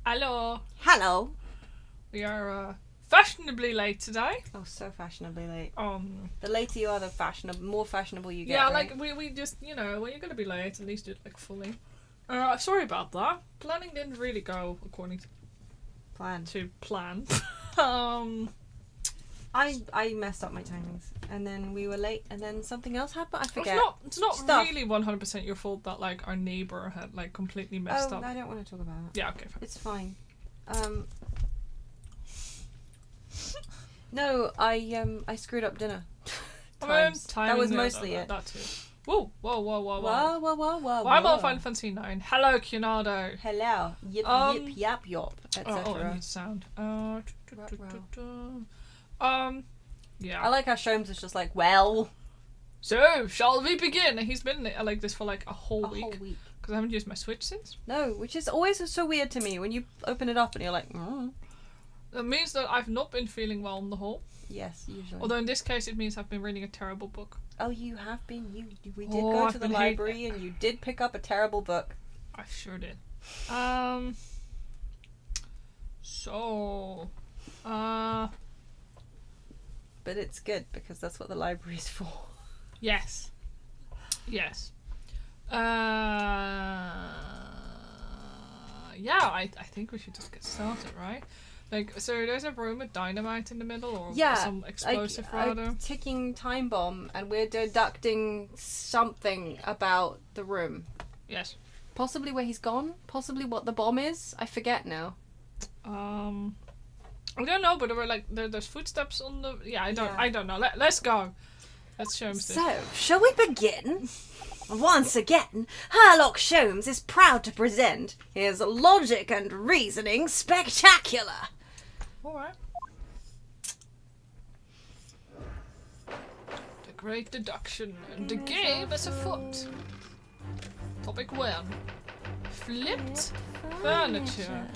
Hello. Hello. We are fashionably late today. Oh, so fashionably late. The later you are, the more fashionable you get. Yeah, right? like we just, when you're gonna be late, at least do it like fully. Sorry about that. Planning didn't really go according to plan. I messed up my timings, and then we were late, and then something else happened. I forget. It's not really 100% your fault that like our neighbour had like completely messed up. I don't want to talk about it. Yeah, okay, fine. It's fine. No, I screwed up dinner. That was mostly it. That too. Whoa. Whoa. Why am I on Final Fantasy 9? Hello, Cunado. Hello. Yip, yap, yop, etc. Oh, it needs sound. Yeah. I like how Sholmes is just like, well. So, shall we begin? He's been like this for like a whole week. Because I haven't used my Switch since. No, which is always so weird to me when you open it up and you're like, That means that I've not been feeling well on the whole. Yes, usually. Although in this case it means I've been reading a terrible book. Oh, you have been. We did go to the library and you did pick up a terrible book. I sure did. But it's good because that's what the library's for. Yes. Yeah, I think we should just get started, right? Like, so there's a room with dynamite in the middle, or some explosive rather. A ticking time bomb, and we're deducting something about the room. Yes. Possibly where he's gone. Possibly what the bomb is. I forget now. I don't know, but there were like there's footsteps on the. Yeah, I don't know. Let's go. Let's show him this. So, shall we begin? Once again, Herlock Sholmes is proud to present his logic and reasoning spectacular. Alright. The great deduction and the game is afoot. Topic 1. Flipped furniture.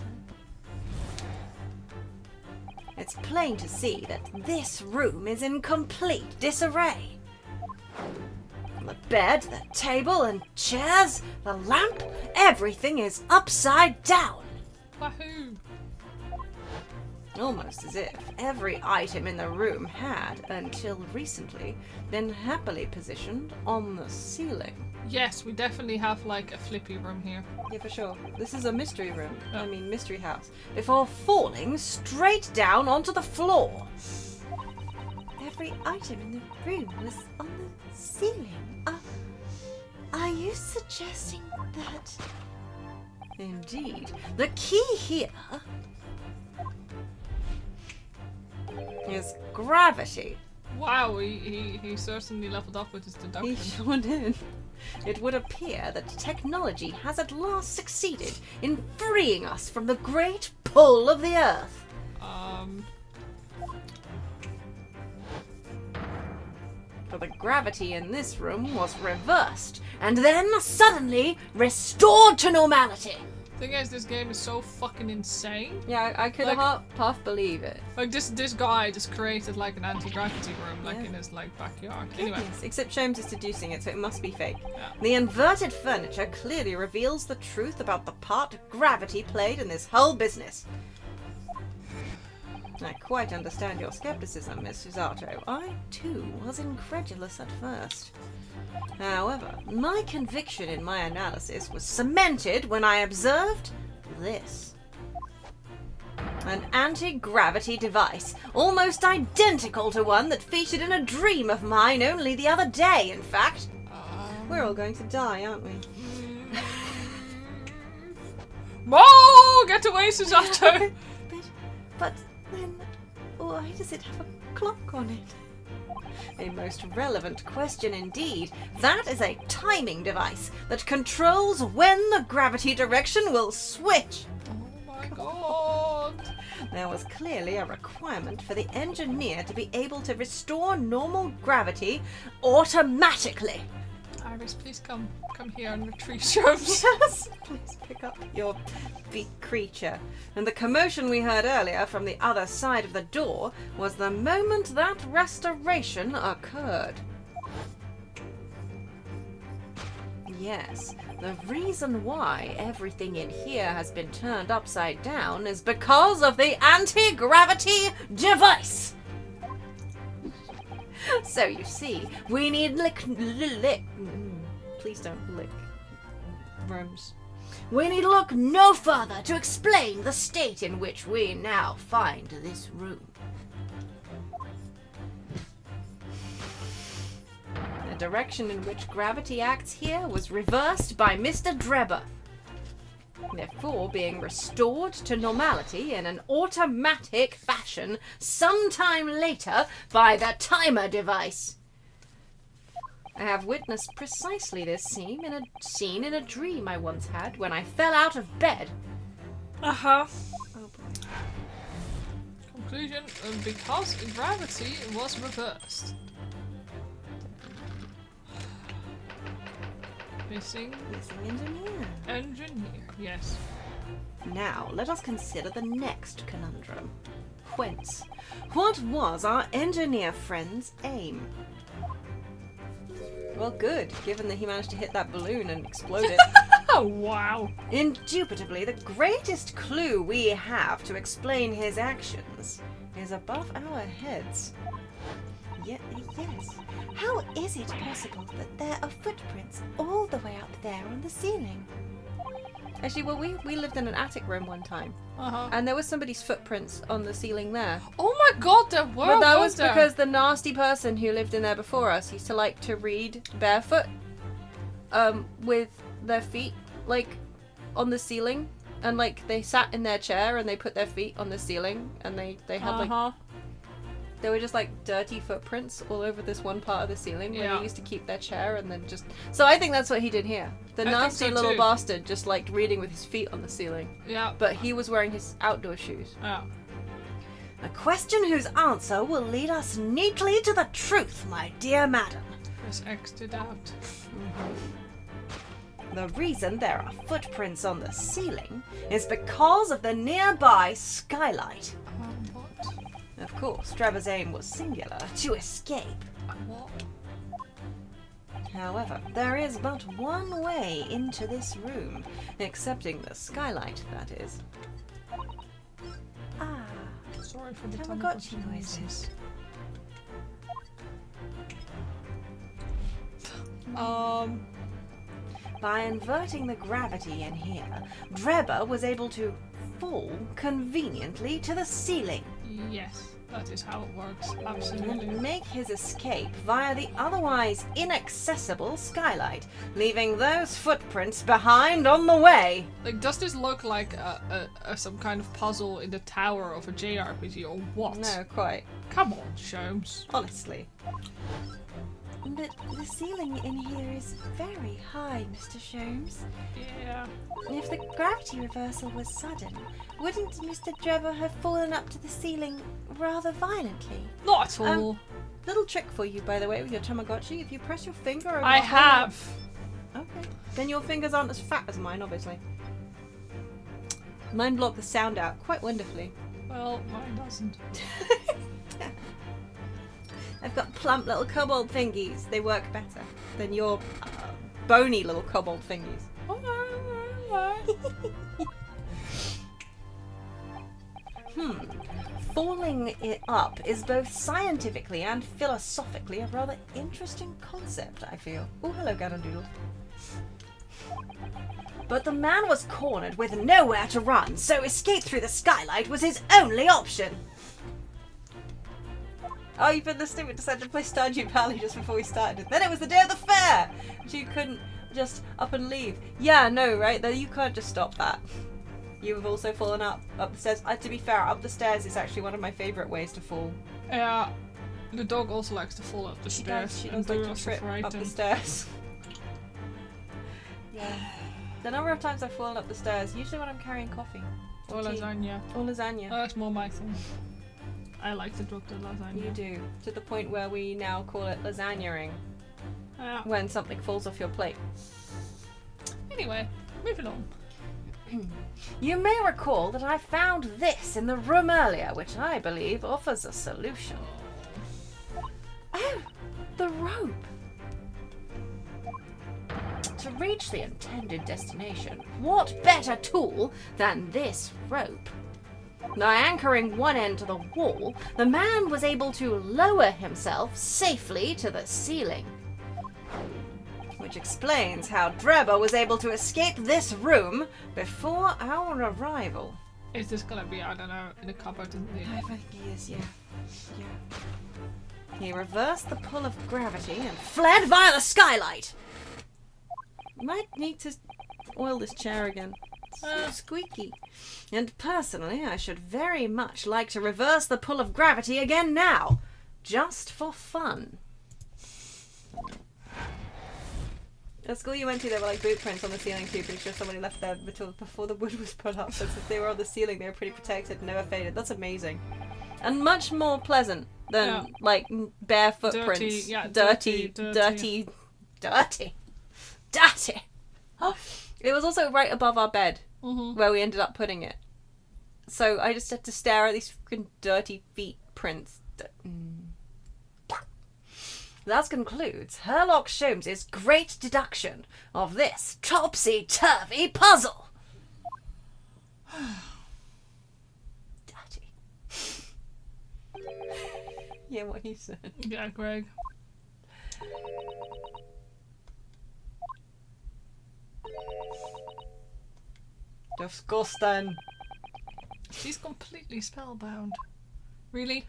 It's plain to see that this room is in complete disarray. The bed, the table and chairs, the lamp, everything is upside down. Wahoo! Almost as if every item in the room had, until recently, been happily positioned on the ceiling. Yes, we definitely have like a flippy room here. Yeah, for sure. This is a mystery room. Oh. I mean, mystery house. Before falling straight down onto the floor. Every item in the room was on the ceiling. Are you suggesting that? Indeed. The key here is gravity. Wow, he certainly leveled up with his deduction. He sure did. It would appear that technology has at last succeeded in freeing us from the great pull of the earth. For the gravity in this room was reversed, and then suddenly restored to normality. Thing is, this game is so fucking insane. Yeah, I could half believe it. Like this guy just created like an anti-gravity room, like in his like backyard. Anyway, except Sholmes is deducing it, so it must be fake. Yeah. The inverted furniture clearly reveals the truth about the part gravity played in this whole business. I quite understand your skepticism, Miss Zato. I, too, was incredulous at first. However, my conviction in my analysis was cemented when I observed this. An anti-gravity device, almost identical to one that featured in a dream of mine only the other day, in fact. We're all going to die, aren't we? Whoa! Get away, Susato! But then, why does it have a clock on it? A most relevant question indeed. That is a timing device that controls when the gravity direction will switch. Oh my god. There was clearly a requirement for the engineer to be able to restore normal gravity automatically. Iris, please come here and retrieve Sholmes. Yes, please pick up your big creature. And the commotion we heard earlier from the other side of the door was the moment that restoration occurred. Yes, The reason why everything in here has been turned upside down is because of the anti-gravity device. So you see, we need please don't lick rooms. We need look no further to explain the state in which we now find this room. The direction in which gravity acts here was reversed by Mr. Drebber, therefore being restored to normality in an automatic fashion sometime later by the timer device. I have witnessed precisely this scene in a dream I once had when I fell out of bed. Uh-huh. Oh boy. Conclusion, because gravity was reversed. Missing engineer, yes. Now, let us consider the next conundrum. Whence? What was our engineer friend's aim? Well, good, given that he managed to hit that balloon and explode it. Oh, wow. Indubitably, the greatest clue we have to explain his actions is above our heads. Yes. How is it possible that there are footprints all the way up there on the ceiling? Actually, well, we lived in an attic room one time, and there was somebody's footprints on the ceiling there. Oh my god, there were! But that was because the nasty person who lived in there before us used to like to read barefoot, with their feet, like, on the ceiling, and, like, they sat in their chair and they put their feet on the ceiling, and they had, like, there were just, like, dirty footprints all over this one part of the ceiling where they used to keep their chair and then just... So I think that's what he did here. The nasty little bastard just liked reading with his feet on the ceiling. Yeah. But he was wearing his outdoor shoes. Yeah. A question whose answer will lead us neatly to the truth, my dear madam. Press X to doubt. The reason there are footprints on the ceiling is because of the nearby skylight. What? Of course, Trevor's aim was singular, to escape. What? However, there is but one way into this room, excepting the skylight, that is. Ah, sorry for the Tamagotchi noises. By inverting the gravity in here, Drebber was able to fall conveniently to the ceiling. Yes, that is how it works. Absolutely. And make his escape via the otherwise inaccessible skylight, leaving those footprints behind on the way. Like, does this look like some kind of puzzle in the tower of a JRPG or what? No, quite. Come on, Sholmes. Honestly. But the ceiling in here is very high, Mr. Sholmes. Yeah. If the gravity reversal was sudden, wouldn't Mr. Drebber have fallen up to the ceiling rather violently? Not at all. Little trick for you, by the way, with your Tamagotchi. If you press your finger over I have. Okay. Then your fingers aren't as fat as mine, obviously. Mine block the sound out quite wonderfully. Well, mine doesn't. I've got plump little kobold fingies. They work better than your bony little kobold fingies. Falling it up is both scientifically and philosophically a rather interesting concept, I feel. Oh, hello, Ganondoodle. But the man was cornered with nowhere to run, so escape through the skylight was his only option. Oh, you've been listening. We decided to play Stardew Valley just before we started. Then it was the day of the fair! So you couldn't just up and leave. Yeah, no, right? You can't just stop that. You have also fallen up the stairs. To be fair, up the stairs is actually one of my favourite ways to fall. Yeah. The dog also likes to fall up the stairs. She does like to trip up the stairs. Yeah. The number of times I've fallen up the stairs, usually when I'm carrying coffee. Or lasagna. Or lasagna. Oh, that's more my thing. I like to drop the lasagna. You do. To the point where we now call it lasagnaing. Yeah. When something falls off your plate. Anyway, moving on. You may recall that I found this in the room earlier, which I believe offers a solution. Oh, the rope. To reach the intended destination, what better tool than this rope? By anchoring one end to the wall, the man was able to lower himself safely to the ceiling. Which explains how Drebber was able to escape this room before our arrival. Is this gonna be, I don't know, in a cupboard in the... I think he is, yeah. He reversed the pull of gravity and fled via the skylight. Might need to oil this chair again. It's so squeaky. And personally, I should very much like to reverse the pull of gravity again now. Just for fun. At school you went to, there were like boot prints on the ceiling too. Pretty sure somebody left there before the wood was put up. So since they were on the ceiling, they were pretty protected, never faded. That's amazing. And much more pleasant than like bare footprints. Dirty. It was also right above our bed where we ended up putting it. So I just had to stare at these freaking dirty feet prints. That concludes Sherlock Holmes's great deduction of this topsy-turvy puzzle. Dirty. Yeah, what he said. Yeah, Greg. Disgusting. She's completely spellbound. Really?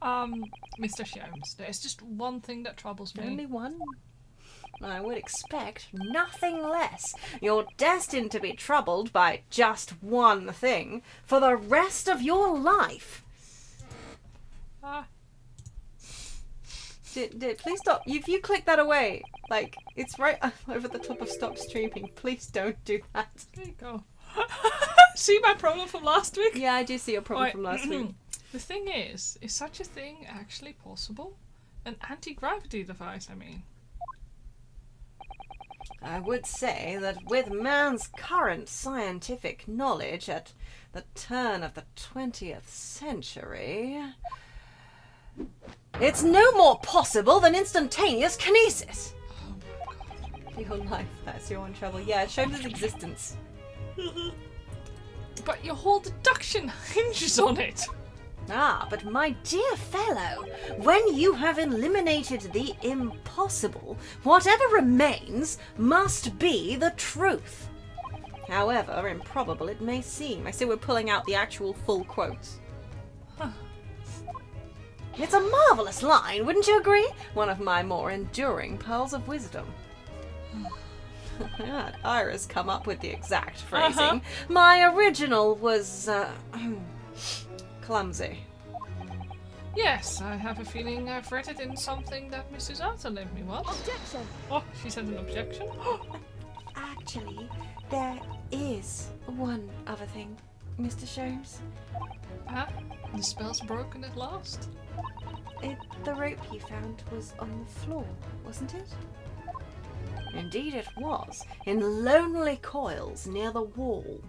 Mr. Holmes, there's just one thing that troubles me. Only one? I would expect nothing less. You're destined to be troubled by just one thing for the rest of your life. Please stop. If you click that away, like, it's right over the top of stop streaming. Please don't do that. There you go. See my problem from last week? Yeah, I do see your problem from last week. The thing is such a thing actually possible? An anti-gravity device, I mean. I would say that with man's current scientific knowledge at the turn of the 20th century, it's no more possible than instantaneous kinesis. Oh my god. Your life, that's your own trouble. Yeah, it shows its existence. But your whole deduction hinges on it. Ah, but my dear fellow, when you have eliminated the impossible, whatever remains must be the truth. However improbable it may seem. I see we're pulling out the actual full quotes. It's a marvellous line, wouldn't you agree? One of my more enduring pearls of wisdom. I had Iris come up with the exact phrasing. My original was, clumsy. Yes, I have a feeling I've read it in something that Mrs. Arthur lent me once. Objection! Oh, she said an objection? Actually, there is one other thing, Mr. Holmes. The spell's broken at last? The rope you found was on the floor, wasn't it? Indeed it was, in lonely coils near the wall.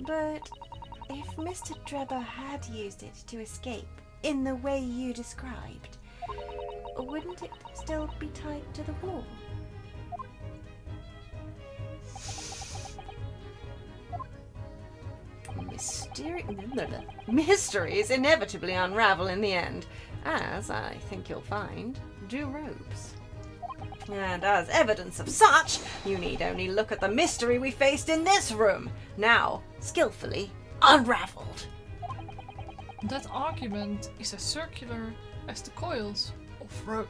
But if Mr. Drebber had used it to escape in the way you described, wouldn't it still be tied to the wall? Mysteries inevitably unravel in the end, as I think you'll find, do ropes. And as evidence of such, you need only look at the mystery we faced in this room, now skillfully unraveled. That argument is as circular as the coils of rope.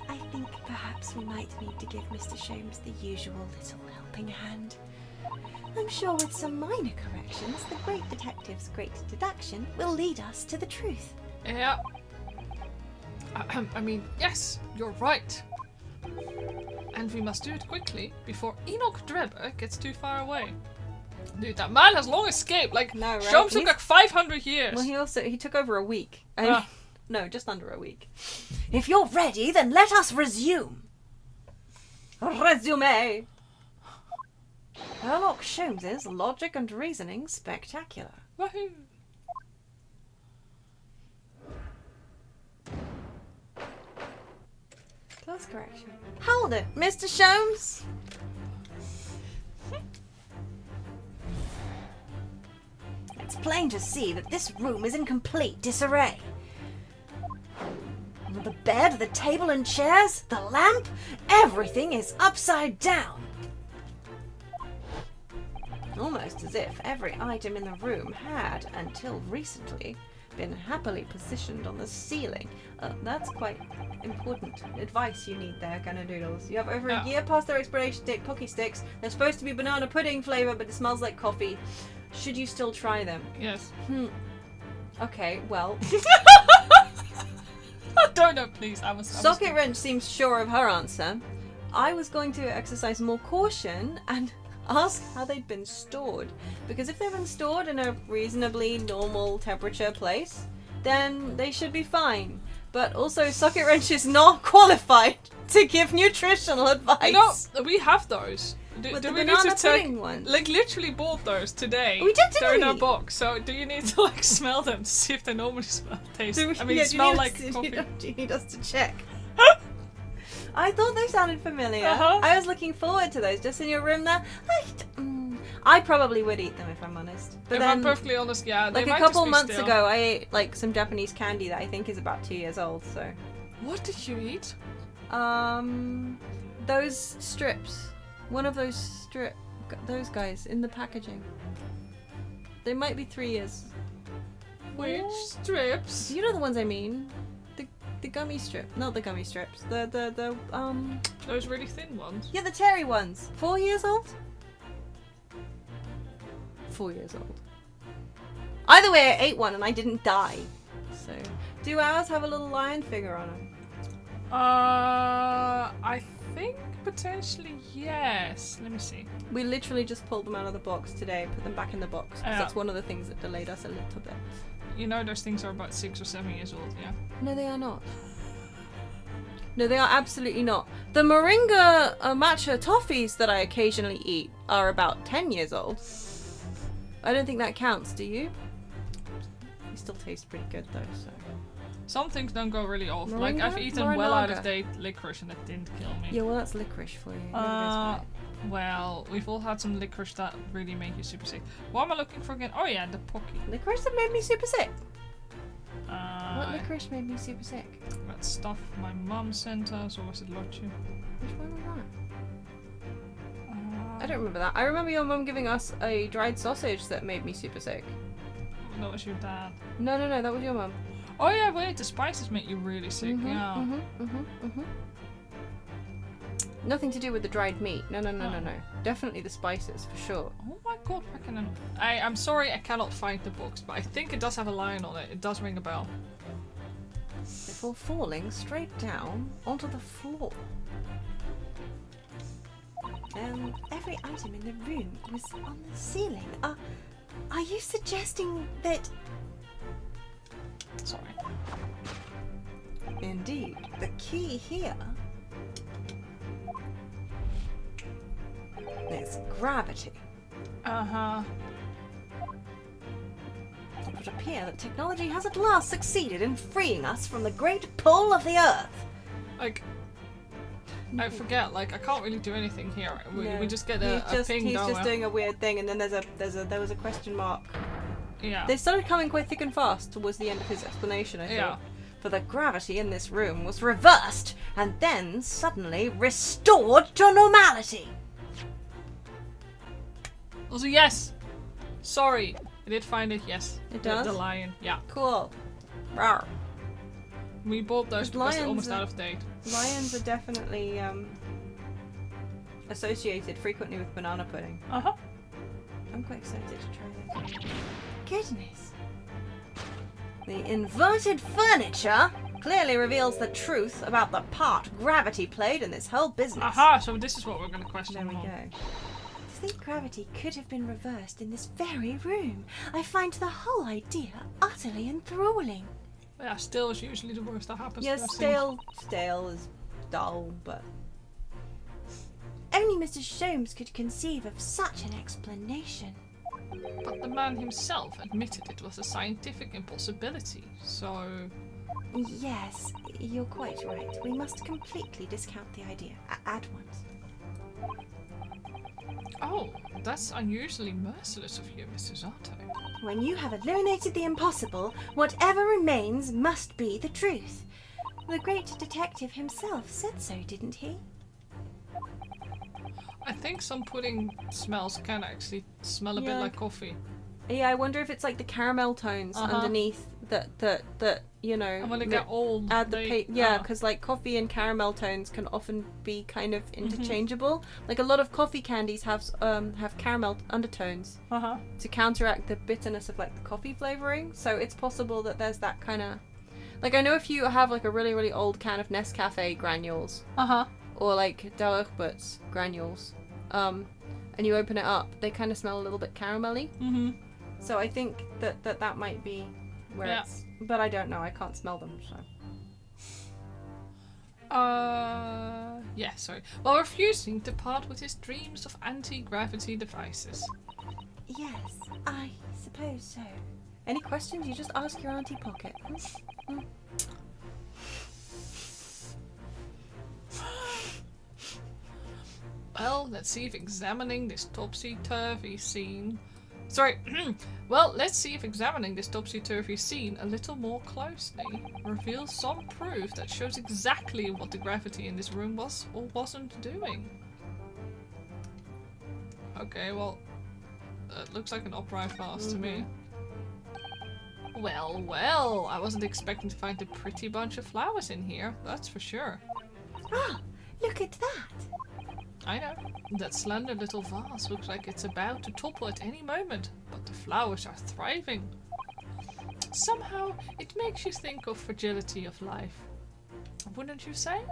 I think perhaps we might need to give Mr. Holmes the usual little helping hand. I'm sure with some minor corrections, the great detective's great deduction will lead us to the truth. Yeah. I mean, yes, you're right. And we must do it quickly before Enoch Drebber gets too far away. Dude, that man has long escaped. Like, No, right? Holmes took like 500 years. Well, he took over a week. No, just under a week. If you're ready, then let us resume. Resume. Sherlock Holmes's logic and reasoning spectacular. Woohoo! Class correction. Hold it, Mr. Sholmes. It's plain to see that this room is in complete disarray. The bed, the table and chairs, the lamp, everything is upside down. Almost as if every item in the room had, until recently, been happily positioned on the ceiling. That's quite important advice you need there, Ganodoodles. You have over a year past their expiration date. Pocky sticks. They're supposed to be banana pudding flavour, but it smells like coffee. Should you still try them? Yes. Okay, well. I don't know, please. Socketwrench seems sure of her answer. I was going to exercise more caution and ask how they'd been stored. Because if they've been stored in a reasonably normal temperature place, then they should be fine. But also, Socketwrench is not qualified to give nutritional advice. No, we have those. Do the we need banana to take, pudding ones? like, literally bought those today. We did They're in today. our box. So do you need to like smell them to see if they normally taste? Do we- I mean, yeah, smell like do coffee. you need us to check? I thought they sounded familiar. Uh-huh. I was looking forward to those just in your room there. I probably would eat them if I'm honest. But If then, I'm perfectly honest, yeah. They like a might couple just be months stale. ago, I ate like some Japanese candy that I think is about 2 years old. So, What did you eat? those strips. One of those those guys in the packaging. They might be 3 years. Which strips? You know the ones I mean. The gummy strip, not the gummy strips. The Those really thin ones. yeah, the Terry ones. 4 years old? 4 years old. Either way, I ate one and I didn't die. So, do ours have a little lion figure on them? I think potentially yes. Let me see. We literally just pulled them out of the box today, put them back in the box. 'Cause Yeah. that's one of the things that delayed us a little bit. You know those things are about 6 or 7 years old, yeah? No, they are not. No, they are absolutely not. The Moringa matcha toffees that I occasionally eat are about 10 years old. I don't think that counts, do you? They still taste pretty good though, so. Some things don't go really off. Like I've Moringa? eaten well out of Morinaga? date licorice and it didn't kill me. Yeah, well that's licorice for you. Well, we've all had some licorice that really make you super sick. What am I looking for again? Oh yeah, the Pocky. Licorice that made me super sick. What licorice made me super sick? That stuff my mum sent us, or was it Lottie? Which one was that? I don't remember that. I remember your mum giving us a dried sausage that made me super sick. That was your dad. No, that was your mum. Oh yeah, wait, the spices make you really sick, yeah. Nothing to do with the dried meat. No. Definitely the spices, for sure. Oh my god, I'm sorry I cannot find the books, but I think it does have a line on it. It does ring a bell. Before falling straight down onto the floor. Every item in the room was on the ceiling. Are you suggesting that... Sorry. Indeed. The key here is gravity. Uh-huh. It would appear that technology has at last succeeded in freeing us from the great pull of the Earth. Like, I forget, like, I can't really do anything here. We just get a ping, He's don't just we? doing a weird thing, and then there was a question mark. Yeah. They started coming quite thick and fast towards the end of his explanation, I thought. Yeah. For the gravity in this room was reversed, and then suddenly restored to normality. Also, yes! Sorry. I did find it, yes. It does? The lion, yeah. Cool. Rawr. We bought those because they're almost lions out of date. Lions are definitely associated frequently with banana pudding. Uh-huh. I'm quite excited to try this. Goodness. The inverted furniture clearly reveals the truth about the part gravity played in this whole business. Aha, so this is what we're going to question. There we go. To think gravity could have been reversed in this very room. I find the whole idea utterly enthralling. Yeah, still is usually the worst that happens. Yeah, to us stale is dull, but... Only Mr. Sholmes could conceive of such an explanation. But the man himself admitted it was a scientific impossibility, so... Yes, you're quite right. We must completely discount the idea at once. Oh, that's unusually merciless of you, Mr. Zato. When you have eliminated the impossible, whatever remains must be the truth. The great detective himself said so, didn't he? I think some pudding smells can actually smell a bit like coffee. Yeah, I wonder if it's like the caramel tones underneath that you know. And when they get old, add the because like coffee and caramel tones can often be kind of interchangeable. Like a lot of coffee candies have caramel undertones to counteract the bitterness of like the coffee flavoring. So it's possible that there's that kind of like I know if you have like a really really old can of Nescafe granules or like Darkbuts granules, and you open it up, they kind of smell a little bit caramelly. So I think that might be where it's... But I don't know. I can't smell them, so... Yeah, sorry. While refusing to part with his dreams of anti-gravity devices. Yes, I suppose so. Any questions? You just ask your Auntie Pocket. Well, let's see if examining this topsy-turvy scene... Sorry, well, let's see if examining this topsy-turvy scene a little more closely reveals some proof that shows exactly what the gravity in this room was or wasn't doing. Okay, well, it looks like an upright vase to me. Well, well, I wasn't expecting to find a pretty bunch of flowers in here, that's for sure. Ah, look at that! I know. That slender little vase looks like it's about to topple at any moment, but the flowers are thriving. Somehow, it makes you think of fragility of life. Wouldn't you say?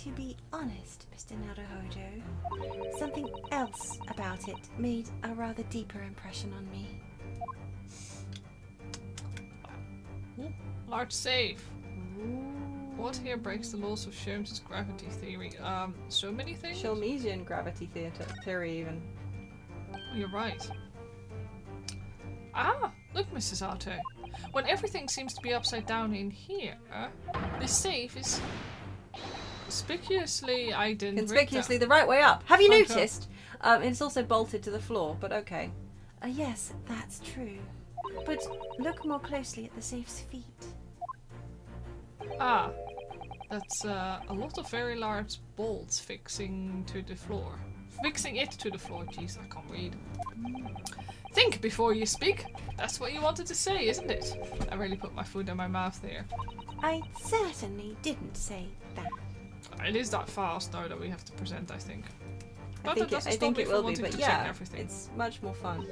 To be honest, Mr. Naruhodo, something else about it made a rather deeper impression on me. Ooh, large safe. What here breaks the laws of Sholmes' gravity theory? So many things? Sholmesian gravity theory even. You're right. Ah! Look, Mrs. Arto. When everything seems to be upside down in here, this safe is conspicuously... I didn't Conspicuously the right way up. Have you noticed? It's also bolted to the floor, but okay. Yes, that's true. But look more closely at the safe's feet. Ah, that's a lot of very large bolts fixing to the floor. Fixing it to the floor. Jeez, I can't read. Think before you speak. That's what you wanted to say, isn't it? I really put my foot in my mouth there. I certainly didn't say that. It is that fast, though, that we have to present, I think. I But think it will be, but yeah, everything. it's much more fun.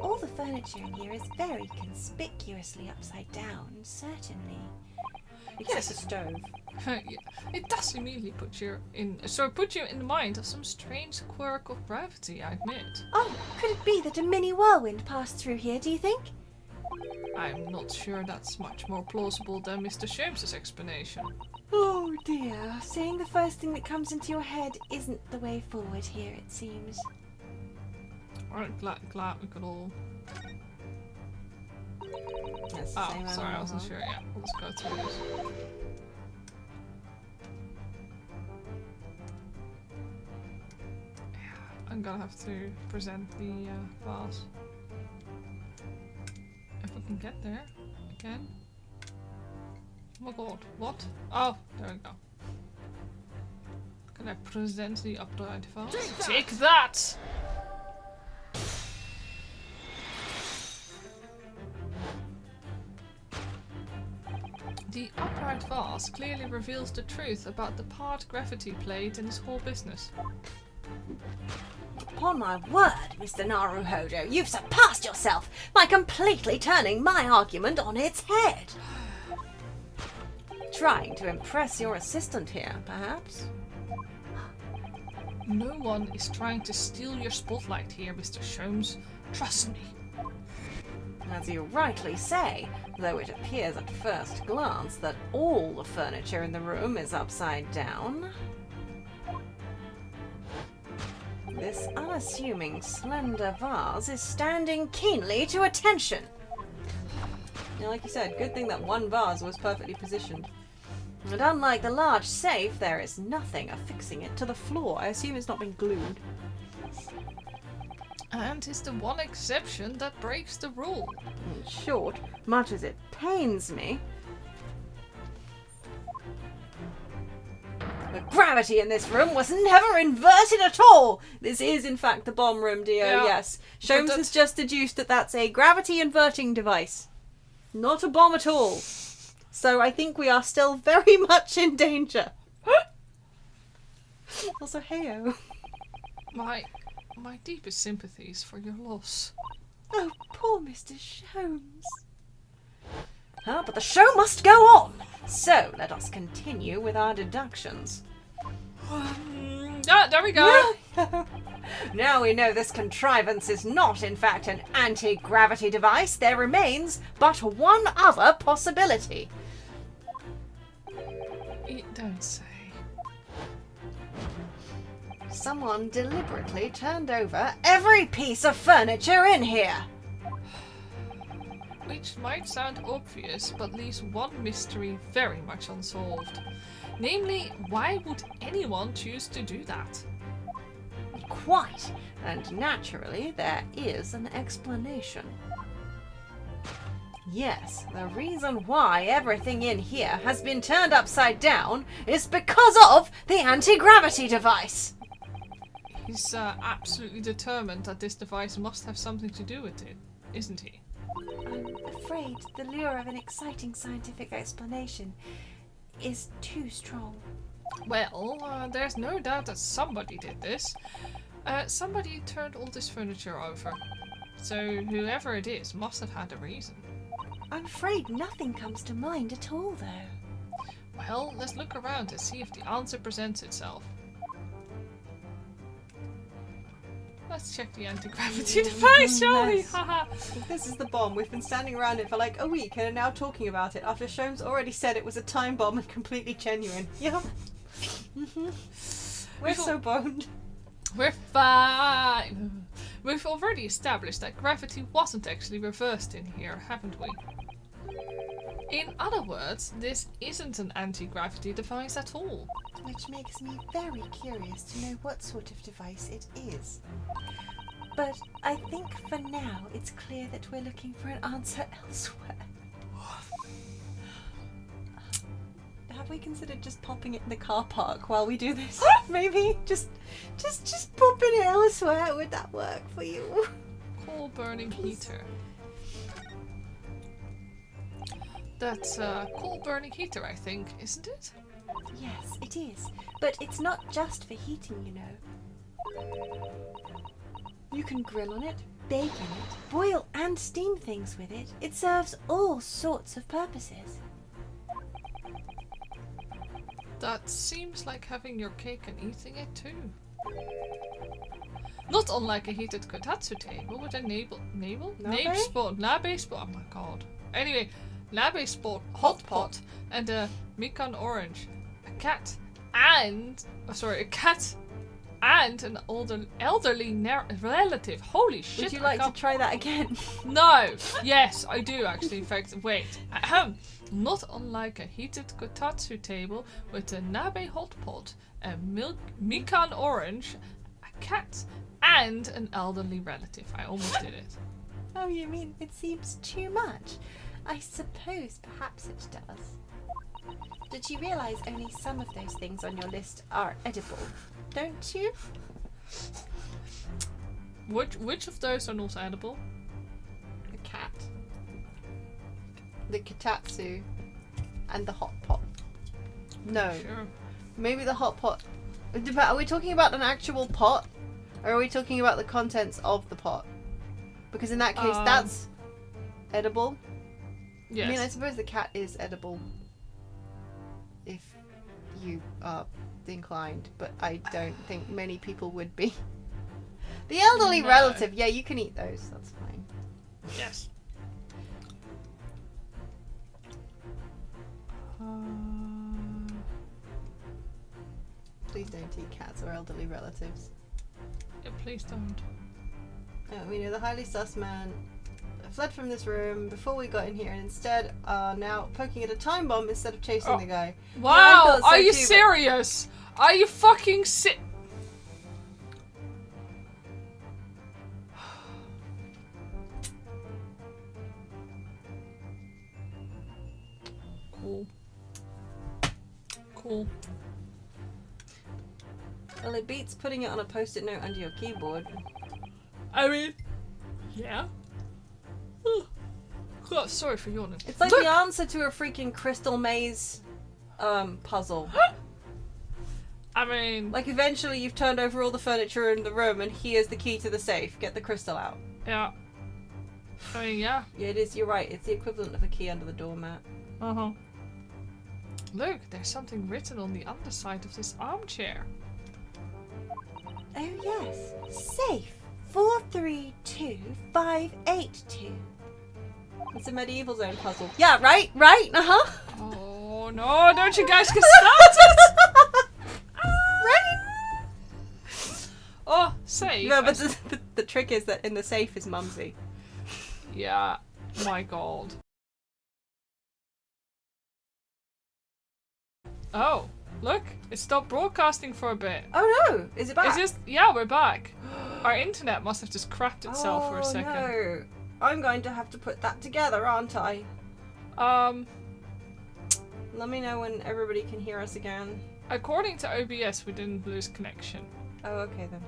All the furniture in here is very conspicuously upside down, certainly. Except the stove. Yeah, it does immediately put you in the mind of some strange quirk of gravity, I admit. Oh, could it be that a mini whirlwind passed through here, do you think? I'm not sure that's much more plausible than Mr. Sholmes' explanation. Oh dear, saying the first thing that comes into your head isn't the way forward here, it seems. I'm glad we could all... That's oh, sorry, I wasn't sure. Yeah, let's go through this. Yeah, I'm gonna have to present the vase. If we can get there again. Oh my god, what? Oh, there we go. Can I present the upright vase? Take that! The upright vase clearly reveals the truth about the part gravity played in this whole business. Upon my word, Mr. Naruhodo, you've surpassed yourself by completely turning my argument on its head. Trying to impress your assistant here, perhaps? No one is trying to steal your spotlight here, Mr. Sholmes. Trust me. As you rightly say, though it appears at first glance that all the furniture in the room is upside down. This unassuming slender vase is standing keenly to attention. Yeah, like you said, good thing that one vase was perfectly positioned. And unlike the large safe, there is nothing affixing it to the floor. I assume it's not been glued. And is the one exception that breaks the rule. In short, much as it pains me, the gravity in this room was never inverted at all. This is, in fact, the bomb room, Dio, Yeah, yes. Sholmes has just deduced that that's a gravity inverting device. Not a bomb at all. So I think we are still very much in danger. Also, heyo. My deepest sympathies for your loss. Oh, poor Mr. Sholmes. But the show must go on. So let us continue with our deductions. There we go. Now we know this contrivance is not, in fact, an anti-gravity device. There remains but one other possibility. Don't say. Someone deliberately turned over every piece of furniture in here. Which might sound obvious, but leaves one mystery very much unsolved. Namely, why would anyone choose to do that? Quite. And naturally, there is an explanation. Yes, the reason why everything in here has been turned upside down is because of the anti-gravity device. He's absolutely determined that this device must have something to do with it, isn't he? I'm afraid the lure of an exciting scientific explanation is too strong. Well, there's no doubt that somebody did this. Somebody turned all this furniture over. So whoever it is must have had a reason. I'm afraid nothing comes to mind at all, though. Well, let's look around and see if the answer presents itself. Let's check the anti-gravity device, shall we? Haha. This is the bomb. We've been standing around it for like a week and are now talking about it after Sholmes already said it was a time bomb and completely genuine. Yep. We're so boned. We're fine. We've already established that gravity wasn't actually reversed in here, haven't we? In other words, this isn't an anti-gravity device at all. Which makes me very curious to know what sort of device it is. But I think for now it's clear that we're looking for an answer elsewhere. Have we considered just popping it in the car park while we do this? Maybe just popping it elsewhere. Would that work for you? Coal burning heater. That's a coal burning heater, I think, isn't it? Yes, it is. But it's not just for heating, you know. You can grill on it, bake in it, boil and steam things with it. It serves all sorts of purposes. That seems like having your cake and eating it too. Not unlike a heated kotatsu table with a nabe spot, oh my god. Anyway, nabe spot hot pot and a mikan orange, a cat and an elderly relative. Holy shit! Would you like to try that again? No. Yes, I do actually. In fact, wait. Not unlike a heated kotatsu table with a nabe hot pot, a mikan orange, a cat, and an elderly relative. I almost did it. Oh, you mean it seems too much? I suppose perhaps it does. Did you realise only some of those things on your list are edible? Don't you? Which of those are not edible? The cat, the kotatsu, and the hot pot. No. Sure. Maybe the hot pot. Are we talking about an actual pot? Or are we talking about the contents of the pot? Because in that case, that's edible. Yes. I mean, I suppose the cat is edible if you are inclined, but I don't think many people would be. The elderly relative, yeah, you can eat those. That's fine. Yes. Please don't eat cats or elderly relatives. Yeah, please don't. We know the highly sus man fled from this room before we got in here and instead are now poking at a time bomb instead of chasing the guy. Wow, Yeah, I thought so are you too, but- serious? Are you fucking Cool. Cool. Well, it beats putting it on a post-it note under your keyboard. I mean, yeah. God, sorry for yawning. It's like Look! the answer to a freaking crystal maze puzzle. I mean, Like, eventually you've turned over all the furniture in the room and here's the key to the safe. Get the crystal out. yeah. I mean, yeah. Yeah, it is. You're right. It's the equivalent of a key under the doormat. Uh-huh. Look, there's something written on the underside of this armchair. Oh, yes. Safe. 432582. It's a medieval zone puzzle. Yeah, right? Right? Uh-huh. Oh, no, don't you guys get started! Right? Oh, safe. No, but the trick is that in the safe is Mumsy. Yeah, my god. Oh, look, it stopped broadcasting for a bit. Oh no! Is it back? It's just, yeah, we're back. Our internet must have just crapped itself for a second. No. I'm going to have to put that together, aren't I? Let me know when everybody can hear us again. According to OBS, we didn't lose connection. Oh, okay then.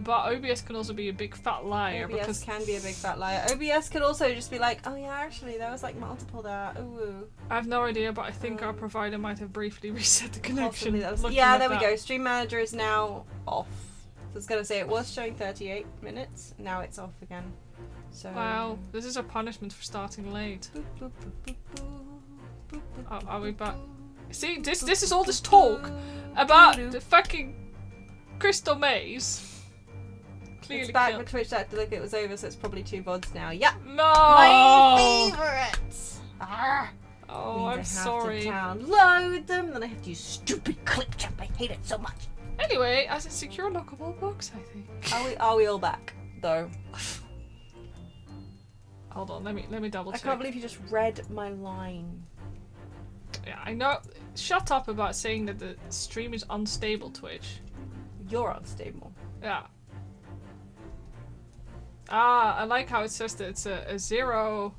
But OBS can also be a big fat liar OBS because can be a big fat liar. OBS could also just be like, oh yeah, actually, there was like multiple there. Ooh. I have no idea, but I think our provider might have briefly reset the connection. Possibly that was... looking Yeah, at there we that. go. Stream Manager is now off. So I was going to say it was showing 38 minutes. Now it's off again. So... Wow, this is a punishment for starting late. Are we back? See, this is all this talk about the fucking crystal maze. Clearly It's back, killed. but Twitch had to look it was over, so it's probably 2 VoDs now. Yep. No! My favourites! Oh, I'm sorry. Download them, then I have to use stupid clip jump. I hate it so much. Anyway, as a secure lockable box, I think. Are we all back though? Hold on, let me double I check. can't believe you just read my line. Yeah, I know. Shut up about saying that the stream is unstable, Twitch. You're unstable. Yeah. Ah, I like how it says that it's a 0.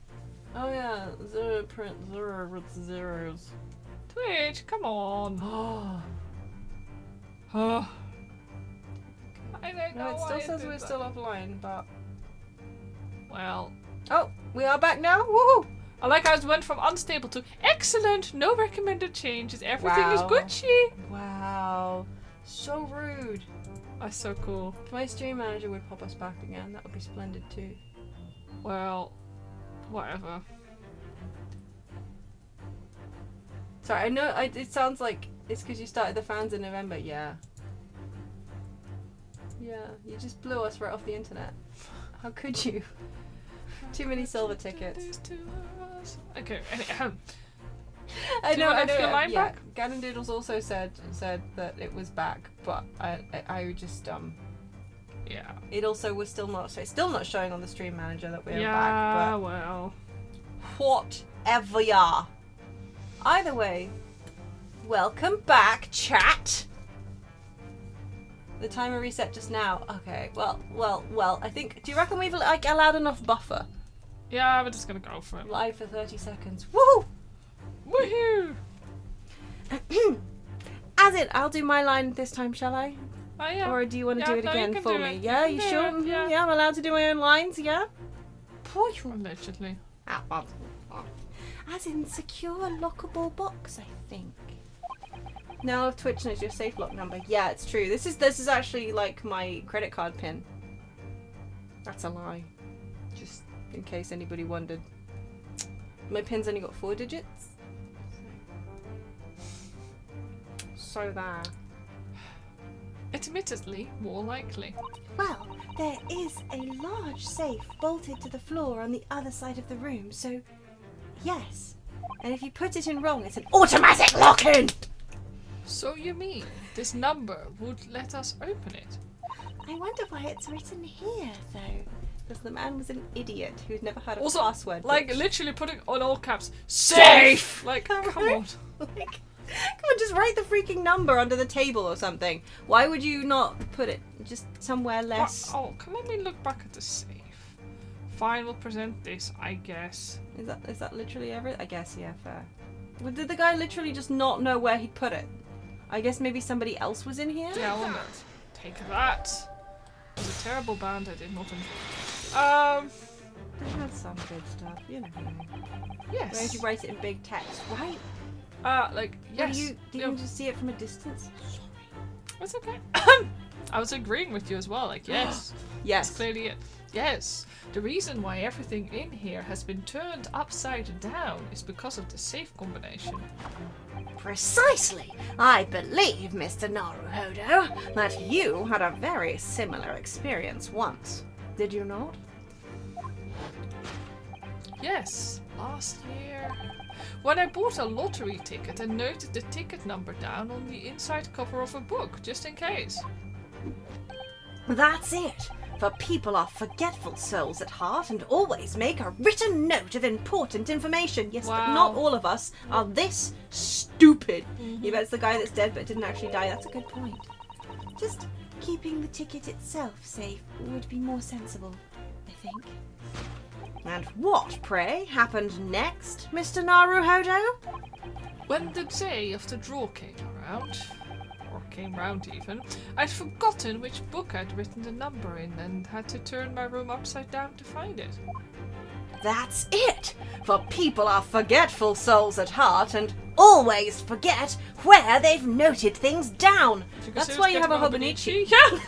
Oh yeah, 0.0 with zeros. Twitch, come on. Oh. I don't know No, it why still it says did we're that. still offline, but... Well, Oh, we are back now? Woohoo! I like how it went from unstable to excellent, no recommended changes, everything is Wow. Gucci. Wow. So rude. That's so cool. If my stream manager would pop us back again, that would be splendid too. Well, whatever. Sorry, I know it sounds like it's because you started the fans in November. Yeah. Yeah, you just blew us right off the internet. How could you? Too many silver tickets. Okay, I Do you want your line yeah. back? Gannon Doodles also said that it was back, but I just yeah. it also was still not showing on the stream manager that we're Yeah, back. well. But whatever ya. Either way, welcome back, chat. The timer reset just now. Okay, well. I think. Do you reckon we've like allowed enough buffer? Yeah, we're just gonna go for it. Live for 30 seconds. Woohoo! Woohoo! As in, I'll do my line this time, shall I? Oh, yeah. Or do you want to Yeah, do it no, you again can for do me? it. Yeah, You you can sure? do it, yeah. Yeah, I'm allowed to do my own lines, yeah? Allegedly. As in, secure lockable box, I think. Now if Twitch knows your safe lock number. Yeah, it's true. This is actually like my credit card pin. That's a lie. Just in case anybody wondered. My pin's only got 4 digits. So there. Admittedly, more likely. Well, there is a large safe bolted to the floor on the other side of the room, so yes. And if you put it in wrong, it's an automatic lock-in! So you mean this number would let us open it? I wonder why it's written here, though. Because the man was an idiot who'd never had a Also, password. like, book. literally putting on all caps, SAFE! Like, come on. Like, come on, just write the freaking number under the table or something. Why would you not put it just somewhere less? Oh, come on, let me look back at the safe. Fine, we'll present this, I guess. Is that literally everything? I guess, yeah, fair. Well, did the guy literally just not know where he'd put it? I guess maybe somebody else was in here? The element. Take that. It was a terrible band, I did not enjoy. They had some good stuff, you know. Yes. Where did you write it in big text? Right? Like, yes. Did you just see it from a distance? Sorry. That's okay. I was agreeing with you as well, like, yes. Yes. That's clearly it. Yes. The reason why everything in here has been turned upside down is because of the safe combination. Precisely. I believe, Mr. Naruhodo, that you had a very similar experience once. Did you not? Yes, last year. When I bought a lottery ticket and noted the ticket number down on the inside cover of a book, just in case. That's it. For people are forgetful souls at heart and always make a written note of important information. Yes, Wow. but not all of us are this stupid. You bet it's the guy that's dead but didn't actually die. That's a good point. Just keeping the ticket itself safe would be more sensible, I think. And what, pray, happened next, Mr. Naruhodo? When the day of the draw came around, or came round even, I'd forgotten which book I'd written the number in and had to turn my room upside down to find it. That's it! For people are forgetful souls at heart and always forget where they've noted things down. That's why you have a Hobonichi. Yeah!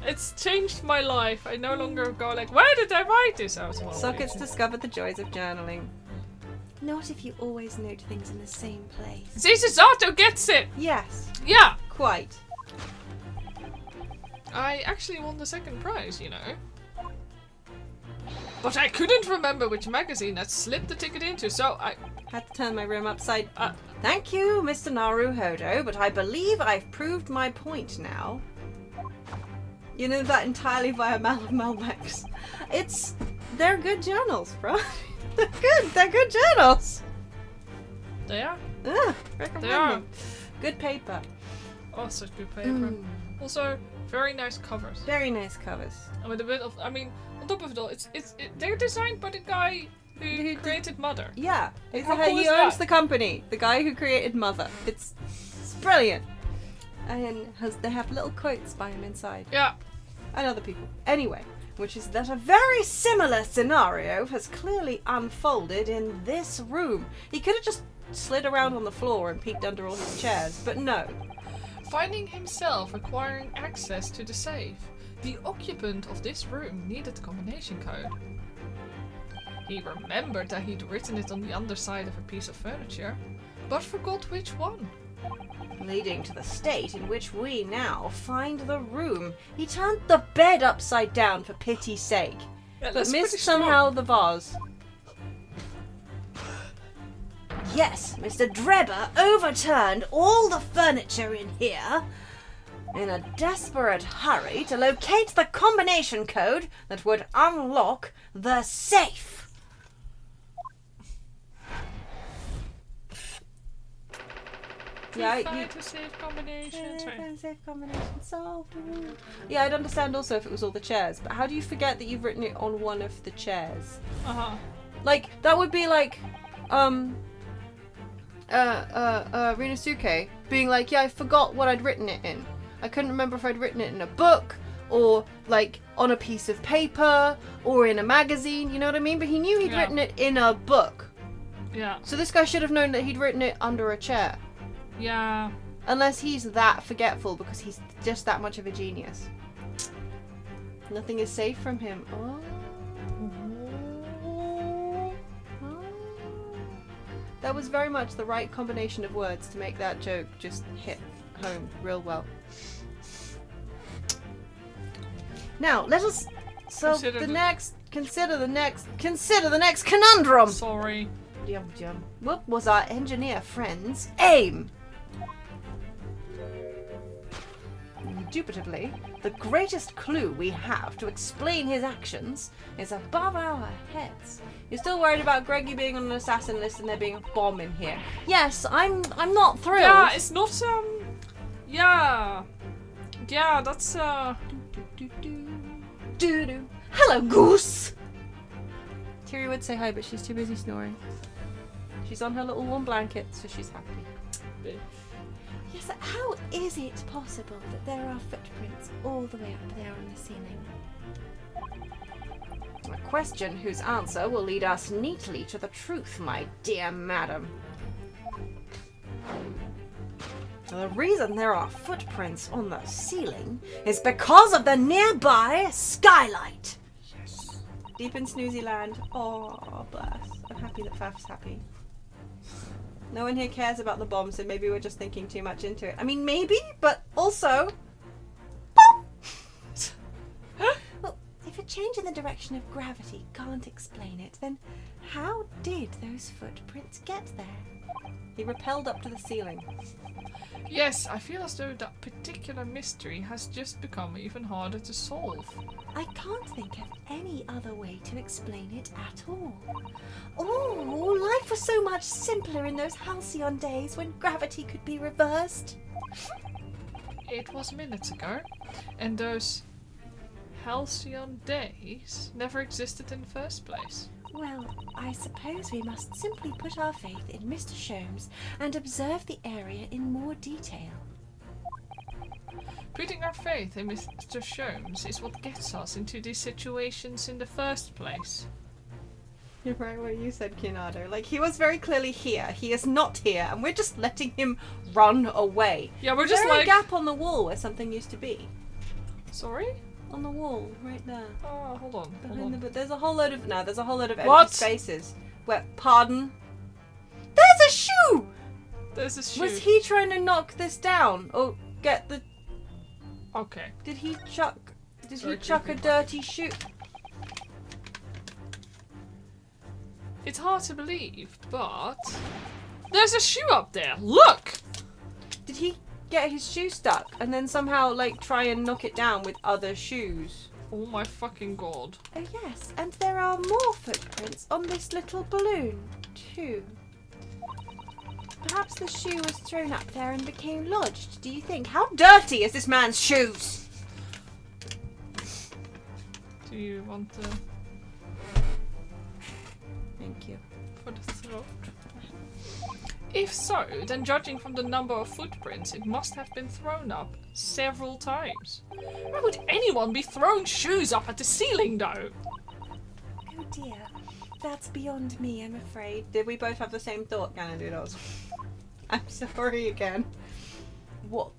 It's changed my life. I no longer go like, where did I write this out? Sockets discovered the joys of journaling. Not if you always note things in the same place. Zato gets it! Yes, Yeah! quite. I actually won the second prize, you know. But I couldn't remember which magazine I'd slipped the ticket into, so I... Had to turn my room upside... Thank you, Mr. Naruhodo, but I believe I've proved my point now. You know that entirely via Malbecs. They're good journals, bro. They're good journals. They are. Recommend They are. them. Good paper. Oh, such good paper. Also, very nice covers. Very nice covers. And with a bit of, I mean, on top of it all, they're designed by the guy who created Mother. Yeah, How cool he is owns that? the company. The guy who created Mother. It's brilliant. And they have little quotes by him inside. Yeah. And other people. Anyway, which is that a very similar scenario has clearly unfolded in this room. He could have just slid around on the floor and peeked under all his chairs, but no. Finding himself acquiring access to the safe, the occupant of this room needed the combination code. He remembered that he'd written it on the underside of a piece of furniture, but forgot which one. Leading to the state in which we now find the room. He turned the bed upside down for pity's sake. Yeah, But that's missed pretty strong. somehow the vase. Yes, Mr. Drebber overturned all the furniture in here in a desperate hurry to locate the combination code that would unlock the safe. Yeah, Find a safe combination. Sorry. safe combination solved. Yeah, I'd understand also if it was all the chairs, but how do you forget that you've written it on one of the chairs? Like, that would be like, Rinosuke being like, yeah, I forgot what I'd written it in. I couldn't remember if I'd written it in a book, or, like, on a piece of paper, or in a magazine, you know what I mean? But he knew he'd Yeah. written it in a book. Yeah. So this guy should have known that he'd written it under a chair. Yeah. Unless he's that forgetful, because he's just that much of a genius. Nothing is safe from him. Oh. That was very much the right combination of words to make that joke just hit home real well. Now, let us consider the next conundrum. Sorry. What was our engineer friend's aim? indubitably, the greatest clue we have to explain his actions is above our heads. You're still worried about Greggy being on an assassin list and there being a bomb in here. Yes, I'm not thrilled. Yeah, it's not, yeah. Yeah, that's, Hello, goose! Tiri would say hi, but she's too busy snoring. She's on her little warm blanket, so she's happy. bitch. Yes, how is it possible that there are footprints all the way up there on the ceiling? A question whose answer will lead us neatly to the truth, my dear madam. The reason there are footprints on the ceiling is because of the nearby skylight. Yes. Deep in Snoozy Land. Oh, bless. I'm happy that Faf's happy. No one here cares about the bomb, so maybe we're just thinking too much into it. I mean, maybe, but also... Well, if a change in the direction of gravity can't explain it, then how did those footprints get there? He rappelled up to the ceiling. Yes, I feel as though that particular mystery has just become even harder to solve. I can't think of any other way to explain it at all. Oh, life was so much simpler in those halcyon days when gravity could be reversed. It was minutes ago, and those halcyon days never existed in the first place. Well, I suppose we must simply put our faith in Mr. Sholmes and observe the area in more detail. Putting our faith in Mr. Sholmes is what gets us into these situations in the first place. You're right what you said, Kinado. Like, he was very clearly here. He is not here, and we're just letting him run away. Yeah, we're Is just there like... a gap on the wall where something used to be? Sorry? On the wall, right there. Oh, hold on. Behind the, but there's a whole load of there's a whole load of empty What? spaces. Where, pardon? There's a shoe! There's a shoe. Was he trying to knock this down? Or get the... Okay. Did he chuck Sorry, a creepy. dirty shoe? It's hard to believe, but... There's a shoe up there! Look! Did he get his shoe stuck and then somehow, like, try and knock it down with other shoes? Oh my fucking god. Oh yes, and there are more footprints on this little balloon, too. Perhaps the shoe was thrown up there and became lodged, do you think? How dirty is this man's shoes? Do you want to... Thank you. for the throat? If so, then judging from the number of footprints, it must have been thrown up several times. Why would anyone be throwing shoes up at the ceiling, though? Oh dear, that's beyond me, I'm afraid. Did we both have the same thought, Ganadoodles? I'm sorry again. What?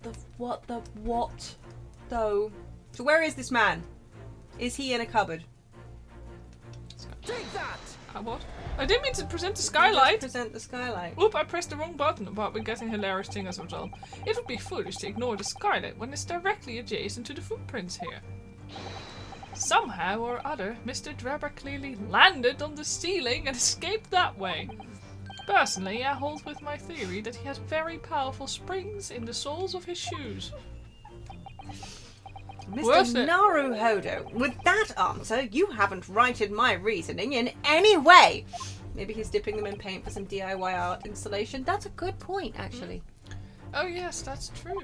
Though. So where is this man? Is he in a cupboard? Take that! What? I didn't mean to present the Just skylight. present the skylight. Oop, I pressed the wrong button, but we're getting hilarious thing as a result. It would be foolish to ignore the skylight when it's directly adjacent to the footprints here. Somehow or other, Mr. Drebber clearly landed on the ceiling and escaped that way. Personally, I hold with my theory that he has very powerful springs in the soles of his shoes. Worth Mr. it. Naruhodo, with that answer, you haven't righted my reasoning in any way. Maybe he's dipping them in paint for some DIY art installation. That's a good point, actually. Oh yes, that's true.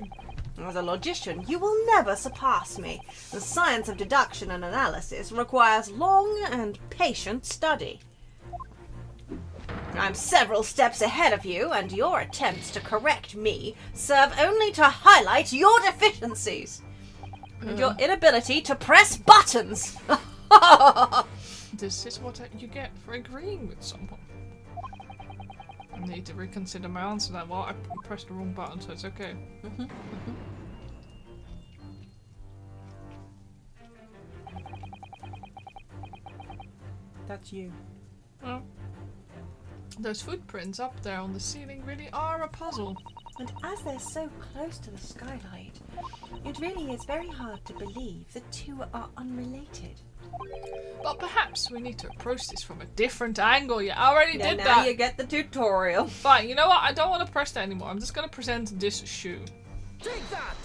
As a logician, you will never surpass me. The science of deduction and analysis requires long and patient study. I'm several steps ahead of you, and your attempts to correct me serve only to highlight your deficiencies. And your inability to press buttons. This is what you get for agreeing with someone. I need to reconsider my answer now. Well, I pressed the wrong button, so it's okay. That's you. Well, those footprints up there on the ceiling really are a puzzle. And as they're so close to the skylight, it really is very hard to believe the two are unrelated. But perhaps we need to approach this from a different angle. You already did now that. you get the tutorial. Fine, you know what? I don't want to press that anymore. I'm just going to present this shoe. Take that!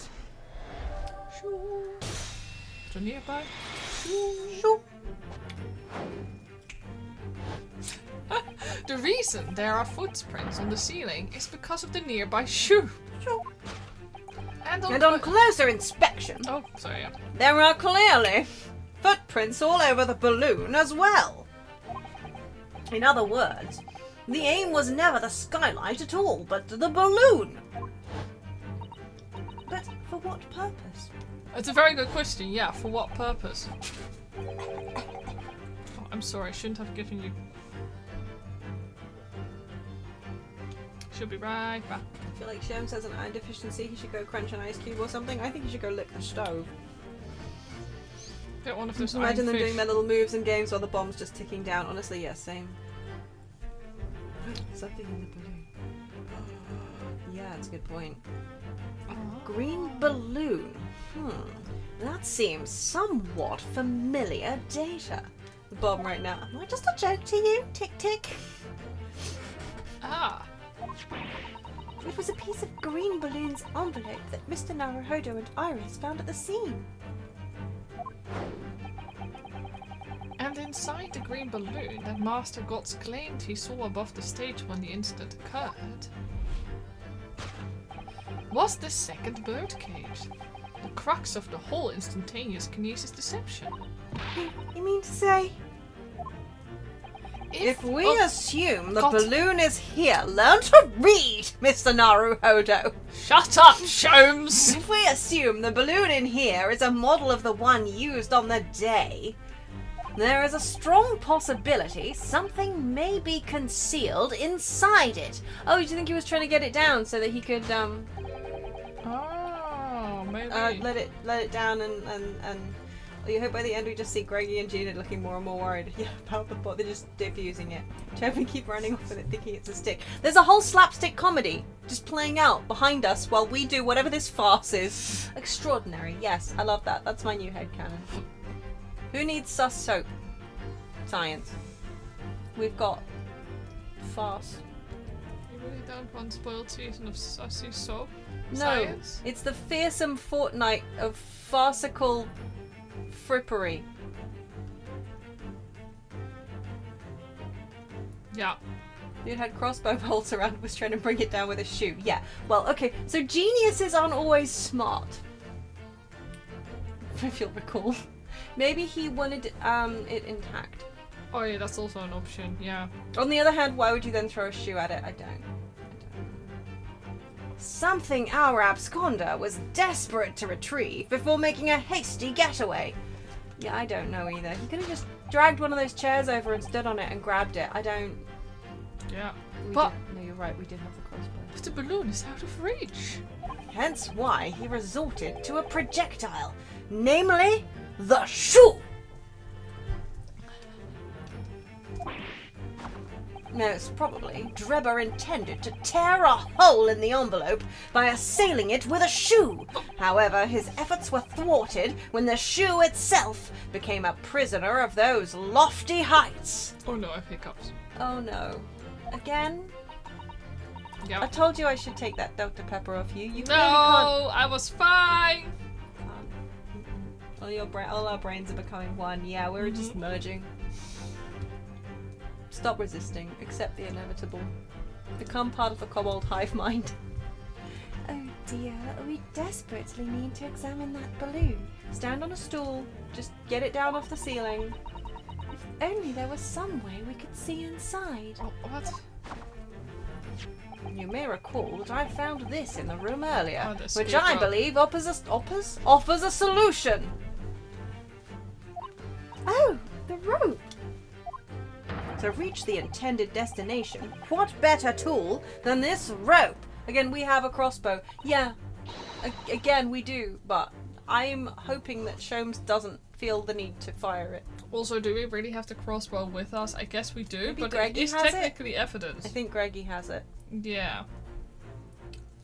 to nearby. Shoo. The reason there are footprints on the ceiling is because of the nearby shoe. Shoo. And On closer inspection, oh, sorry, yeah. there are clearly footprints all over the balloon as well. In other words, the aim was never the skylight at all, but the balloon. But for what purpose? It's a very good question, yeah, for what purpose? Oh, I'm sorry, I shouldn't have given you... Should be right back. I feel like Shem says an iron deficiency, he should go crunch an ice cube or something. I think he should go lick the stove. Get one of those Imagine them iron doing fish. their little moves and games while the bomb's just ticking down. Honestly, yes, same. Something in the balloon. Yeah, that's a good point. Oh. Green balloon. That seems somewhat familiar data. The bomb right now. Am I just a joke to you? Tick tick. Ah. It was a piece of green balloon's envelope that Mr. Naruhodo and Iris found at the scene. And inside the green balloon that Master Gods claimed he saw above the stage when the incident occurred was the second birdcage. The crux of the whole instantaneous kinesis deception. You mean to say? If we oh, assume the God. balloon is here, learn to read, Mr. Naruhodo. Shut up, Sholmes! If we assume the balloon in here is a model of the one used on the day, there is a strong possibility something may be concealed inside it. Oh, do you think he was trying to get it down so that he could Oh, maybe. let it down and you hope by the end we just see Greggy and Gina looking more and more worried about the bot. They're just diffusing it. Chapin keep running off with it thinking it's a stick. There's a whole slapstick comedy just playing out behind us while we do whatever this farce is. Extraordinary. Yes, I love that. That's my new headcanon. Who needs sus soap? Science. We've got farce. You really don't want spoiled season of sussy soap? No, Science? it's the fearsome fortnight of farcical frippery. Yeah. Dude had crossbow bolts around, was trying to bring it down with a shoe. Yeah. Well, okay. So geniuses aren't always smart. If you'll recall. Maybe he wanted it intact. Oh yeah, that's also an option, yeah. On the other hand, why would you then throw a shoe at it? I don't. Something our absconder was desperate to retrieve before making a hasty getaway. Yeah, I don't know either. He could have just dragged one of those chairs over and stood on it and grabbed it. I don't... Yeah. We But- no, you're right. We did have the crossbow. But the balloon is out of reach. Hence why he resorted to a projectile, namely the shoe. Most probably, Drebber intended to tear a hole in the envelope by assailing it with a shoe. However, his efforts were thwarted when the shoe itself became a prisoner of those lofty heights. Oh no, I have hiccups. Oh no. Again? I Yeah. told you I should take that Dr. Pepper off you. You No, clearly I was fine. can't. All our brains are becoming one. Yeah, we're just merging. Stop resisting. Accept the inevitable. Become part of the kobold hive mind. Oh dear, we desperately need to examine that balloon. Stand on a stool. Just get it down off the ceiling. If only there was some way we could see inside. Oh, what? You may recall that I found this in the room earlier, Oh, the which escape I rope. believe offers a solution. Oh, the rope! To reach the intended destination, what better tool than this rope? Again, we have a crossbow. Yeah, again, we do, but I'm hoping that Sholmes doesn't feel the need to fire it. Also, do we really have the crossbow with us? I guess we do, Maybe but Greggy it is has it? technically evidence. I think Greggy has it. Yeah.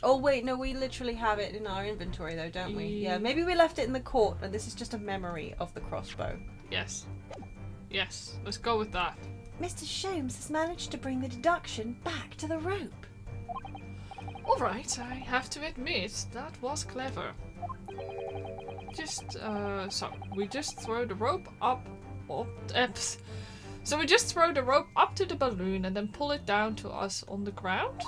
Oh wait, no, we literally have it in our inventory though, don't we? Yeah, maybe we left it in the court and this is just a memory of the crossbow. Yes. Yes. Let's go with that. Mr. Sholmes has managed to bring the deduction back to the rope. Alright, I have to admit, that was clever. just so we just throw the rope up. So we just throw the rope up to the balloon and then pull it down to us on the ground.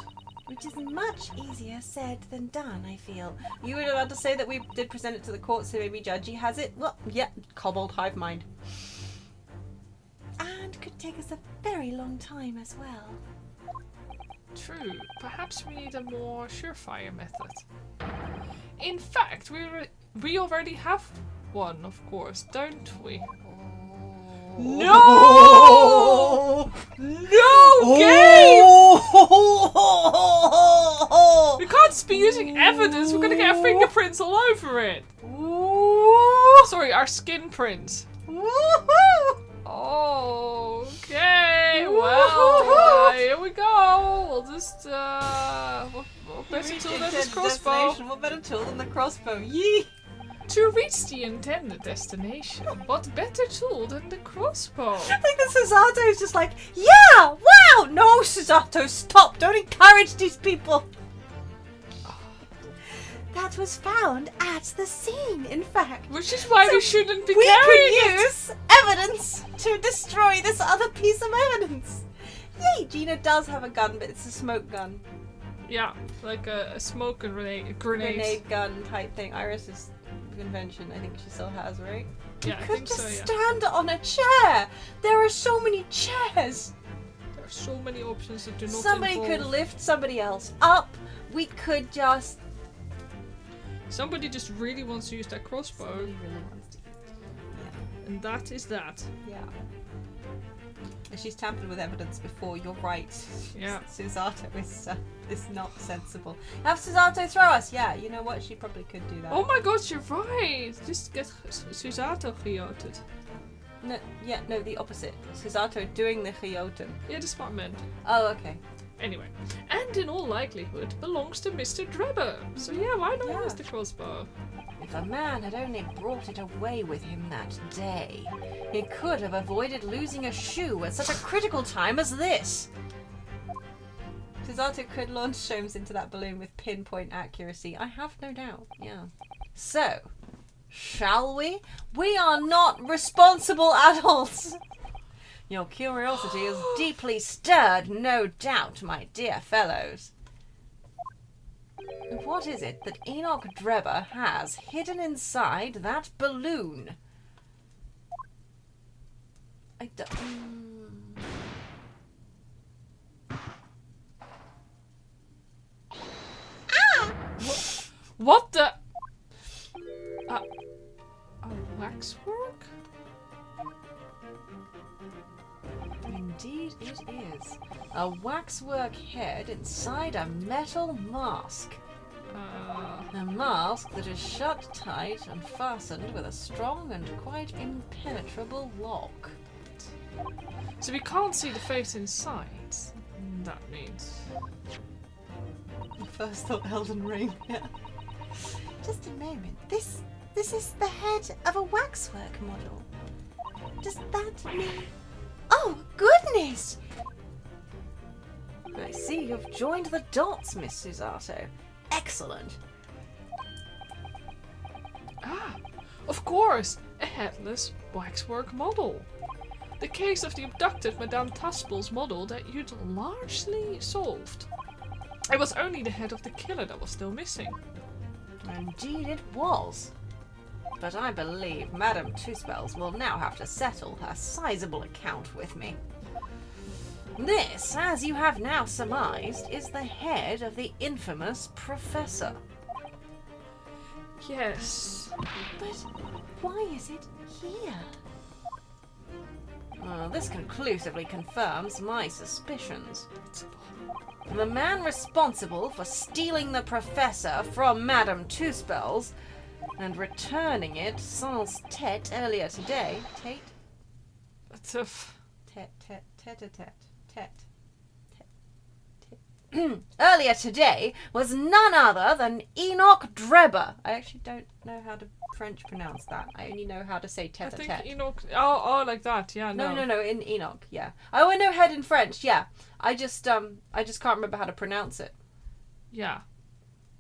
Which is much easier said than done, I feel. You were about to say that we did present it to the court, so maybe Judgy has it? Well, yeah, kobold hive mind. And could take us a very long time as well. True. Perhaps we need a more surefire method. In fact, we already have one, of course, don't we? No! No game! We can't be using evidence. We're gonna get our fingerprints all over it. Sorry, our skin prints. Okay, well, here we go. We'll just, what better tool than this crossbow? What better tool than the crossbow? Yee! To reach the intended destination, what better tool than the crossbow? I think that Susato's just like, yeah, wow! No, Susato, stop! Don't encourage these people! That was found at the scene, in fact. Which is why we shouldn't be We carrying could it. use evidence to destroy this other piece of evidence. Yay! Gina does have a gun, but it's a smoke gun. Yeah, like a smoke grenade. Grenade gun type thing. Iris's invention, I think she still has, right? Yeah, I Could think just so, yeah. stand on a chair. There are so many chairs. There are so many options that do not Somebody involve... could lift somebody else up. We could just. Somebody just really wants to use that crossbow, Somebody really wants to. and that is that. Yeah. She's tampered with evidence before. You're right. Yeah. Susato is not sensible. Have Susato throw us. Yeah. You know what? She probably could do that. Oh my god, you're right! Just get Susato geoted. No. Yeah. No. The opposite. Susato doing the Hyoten. Yeah, that's what I meant. Oh. Okay. Anyway, and in all likelihood belongs to Mr. Drebber. So yeah, why not Yeah. use the crossbow? If a man had only brought it away with him that day, he could have avoided losing a shoe at such a critical time as this. Susato could launch Sholmes into that balloon with pinpoint accuracy. I have no doubt, yeah. So, shall we? We are not responsible adults. Your curiosity is deeply stirred, no doubt, my dear fellows. What is it that Enoch Drebber has hidden inside that balloon? I don't... What the? A waxwork? Indeed it is. A waxwork head inside a metal mask. A mask that is shut tight and fastened with a strong and quite impenetrable lock. So we can't see the face inside. That means... First thought Elden Ring. Yeah. Just a moment. This is the head of a waxwork model. Does that mean... Oh, goodness! I see you've joined the dots, Miss Susato. Excellent. Ah, of course! A headless waxwork model. The case of the abducted Madame Taspel's model that you'd largely solved. It was only the head of the killer that was still missing. Indeed it was. But I believe Madame Tuspels will now have to settle her sizable account with me. This, as you have now surmised, is the head of the infamous Professor. Yes. But why is it here? This conclusively confirms my suspicions. The man responsible for stealing the Professor from Madame Tuspels and returning it sans tête earlier today. Tate? That's a... Earlier today was none other than Enoch Drebber. I actually don't know how to French pronounce that. I only know how to say I tête-à-tête. think Enoch... Oh, like that, yeah, no. No, in Enoch, yeah. Oh, I know head in French, yeah. I just can't remember how to pronounce it. Yeah,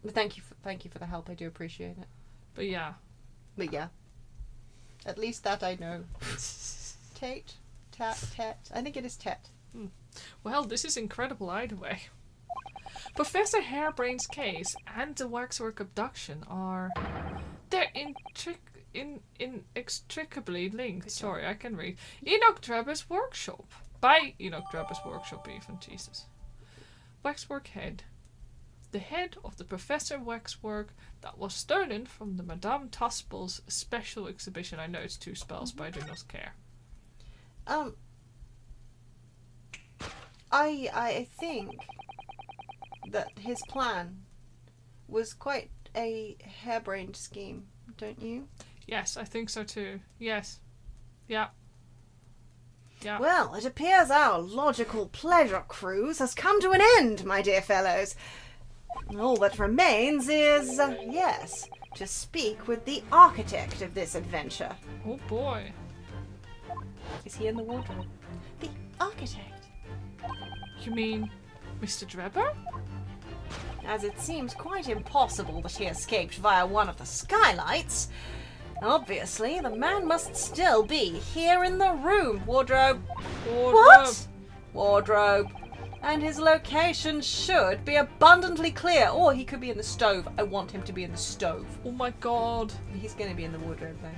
But thank you for the help. I do appreciate it. but yeah. But yeah. At least that I know. Tate? Tet? I think it is Tet. Well, this is incredible either way. Professor Harebrain's case and the waxwork abduction are... They're inextricably linked. Sorry, I can read. Enoch Drebber's workshop. By Enoch Drebber's workshop even, Jesus. Waxwork head. The head of the Professor Waxwork that was stolen from the Madame Tuspel's special exhibition. I know it's 2 spells, but I do not care. I think that his plan was quite a harebrained scheme, don't you? Yes, I think so too. Yes. Yeah. Yeah. Well, it appears our logical pleasure cruise has come to an end, my dear fellows. All that remains is, yes, to speak with the architect of this adventure. Oh boy. Is he in the wardrobe? The architect. You mean Mr. Drebber? As it seems quite impossible that he escaped via one of the skylights, obviously the man must still be here in the room. Wardrobe. What? Wardrobe. And his location should be abundantly clear. Or he could be in the stove. I want him to be in the stove. Oh my god. He's going to be in the wardrobe though.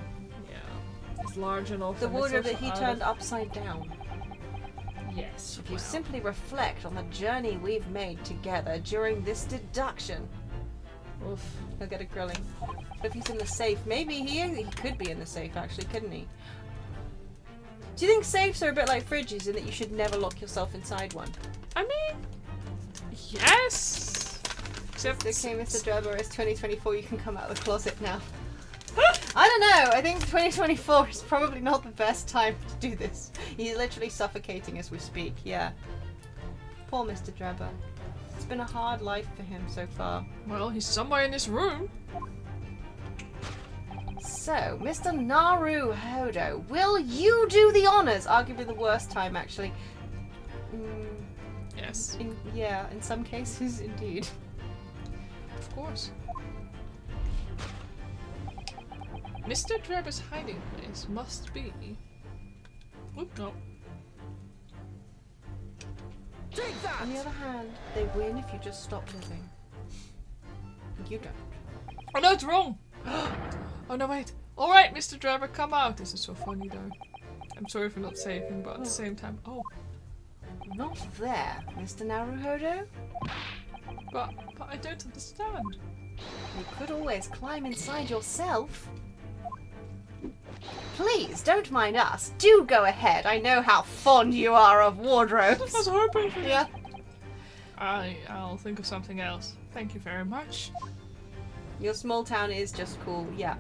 Yeah. It's large enough. The and it's wardrobe that also he out turned of- upside down. Yes. If you well. simply reflect on the journey we've made together during this deduction, Oof. he'll get a grilling. If he's in the safe, maybe he could be in the safe actually, couldn't he? Do you think safes are a bit like fridges in that you should never lock yourself inside one? I mean, yes. Except Okay, Mr. Drebber, it's 2024, you can come out of the closet now. I don't know, I think 2024 is probably not the best time to do this. He's literally suffocating as we speak, yeah. Poor Mr. Drebber. It's been a hard life for him so far. Well, he's somewhere in this room. So, Mr. Naru Hodo, will you do the honours? Arguably the worst time, actually. Yes. In some cases, indeed. Of course. Mr. Drebber's hiding place must be... Oop, no. Take that! On the other hand, they win if you just stop living. You don't. Oh no, it's wrong! Oh no, wait. Alright, Mr. Drebber, come out. This is so funny though. I'm sorry for not saving, but at the same time... Oh, Not there, Mr. Naruhodo. but I don't understand. You could always climb inside yourself. Please, don't mind us. Do go ahead. I know how fond you are of I was wardrobes. hoping for Yeah. I'll think of something else. Thank you very much. Your small town is just cool, yeah.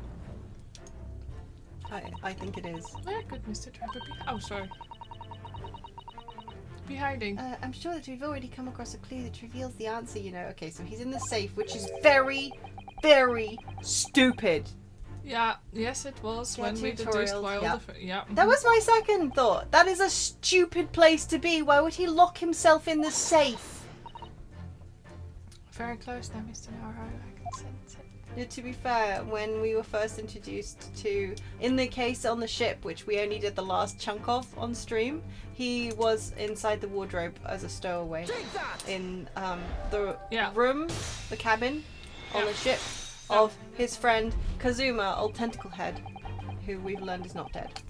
I think it is. Where could Mr. Drebber be? Oh, sorry. Be hiding. I'm sure that we've already come across a clue that reveals the answer, you know. Okay, so he's in the safe, which is very, very stupid. Yeah, yes it was Yeah, when we deduced tutorials, why all yeah. the... Yeah. That was my second thought. That is a stupid place to be. Why would he lock himself in the safe? Very close now, Mr. Naruhodo. I can sense it. Yeah, to be fair, when we were first introduced to, in the case on the ship, which we only did the last chunk of on stream, he was inside the wardrobe as a stowaway Take that! in the Yeah. room, the cabin on Yeah. the ship of his friend Kazuma, old tentacle head, who we've learned is not dead.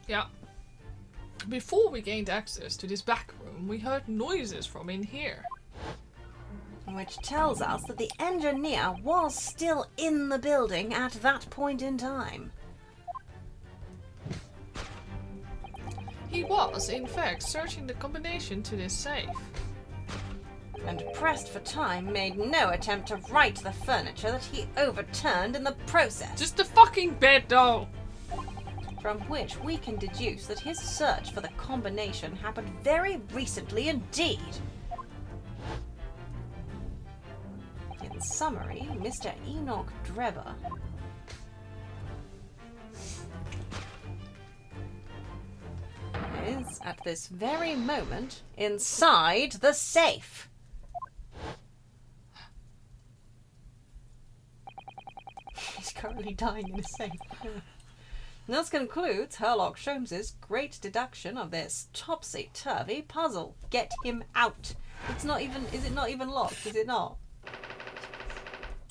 Yeah. Before we gained access to this back room, we heard noises from in here. Which tells us that the engineer was still in the building at that point in time. He was, in fact, searching the combination to this safe. And pressed for time, made no attempt to right the furniture that he overturned in the process. Just the fucking bed, though! From which we can deduce that his search for the combination happened very recently indeed. In summary, Mr. Enoch Drebber is, at this very moment, inside the safe. currently dying in a safe. And this concludes Herlock Sholmes's great deduction of this topsy-turvy puzzle. Get him out. It's not even... Is it not even locked? Is it not?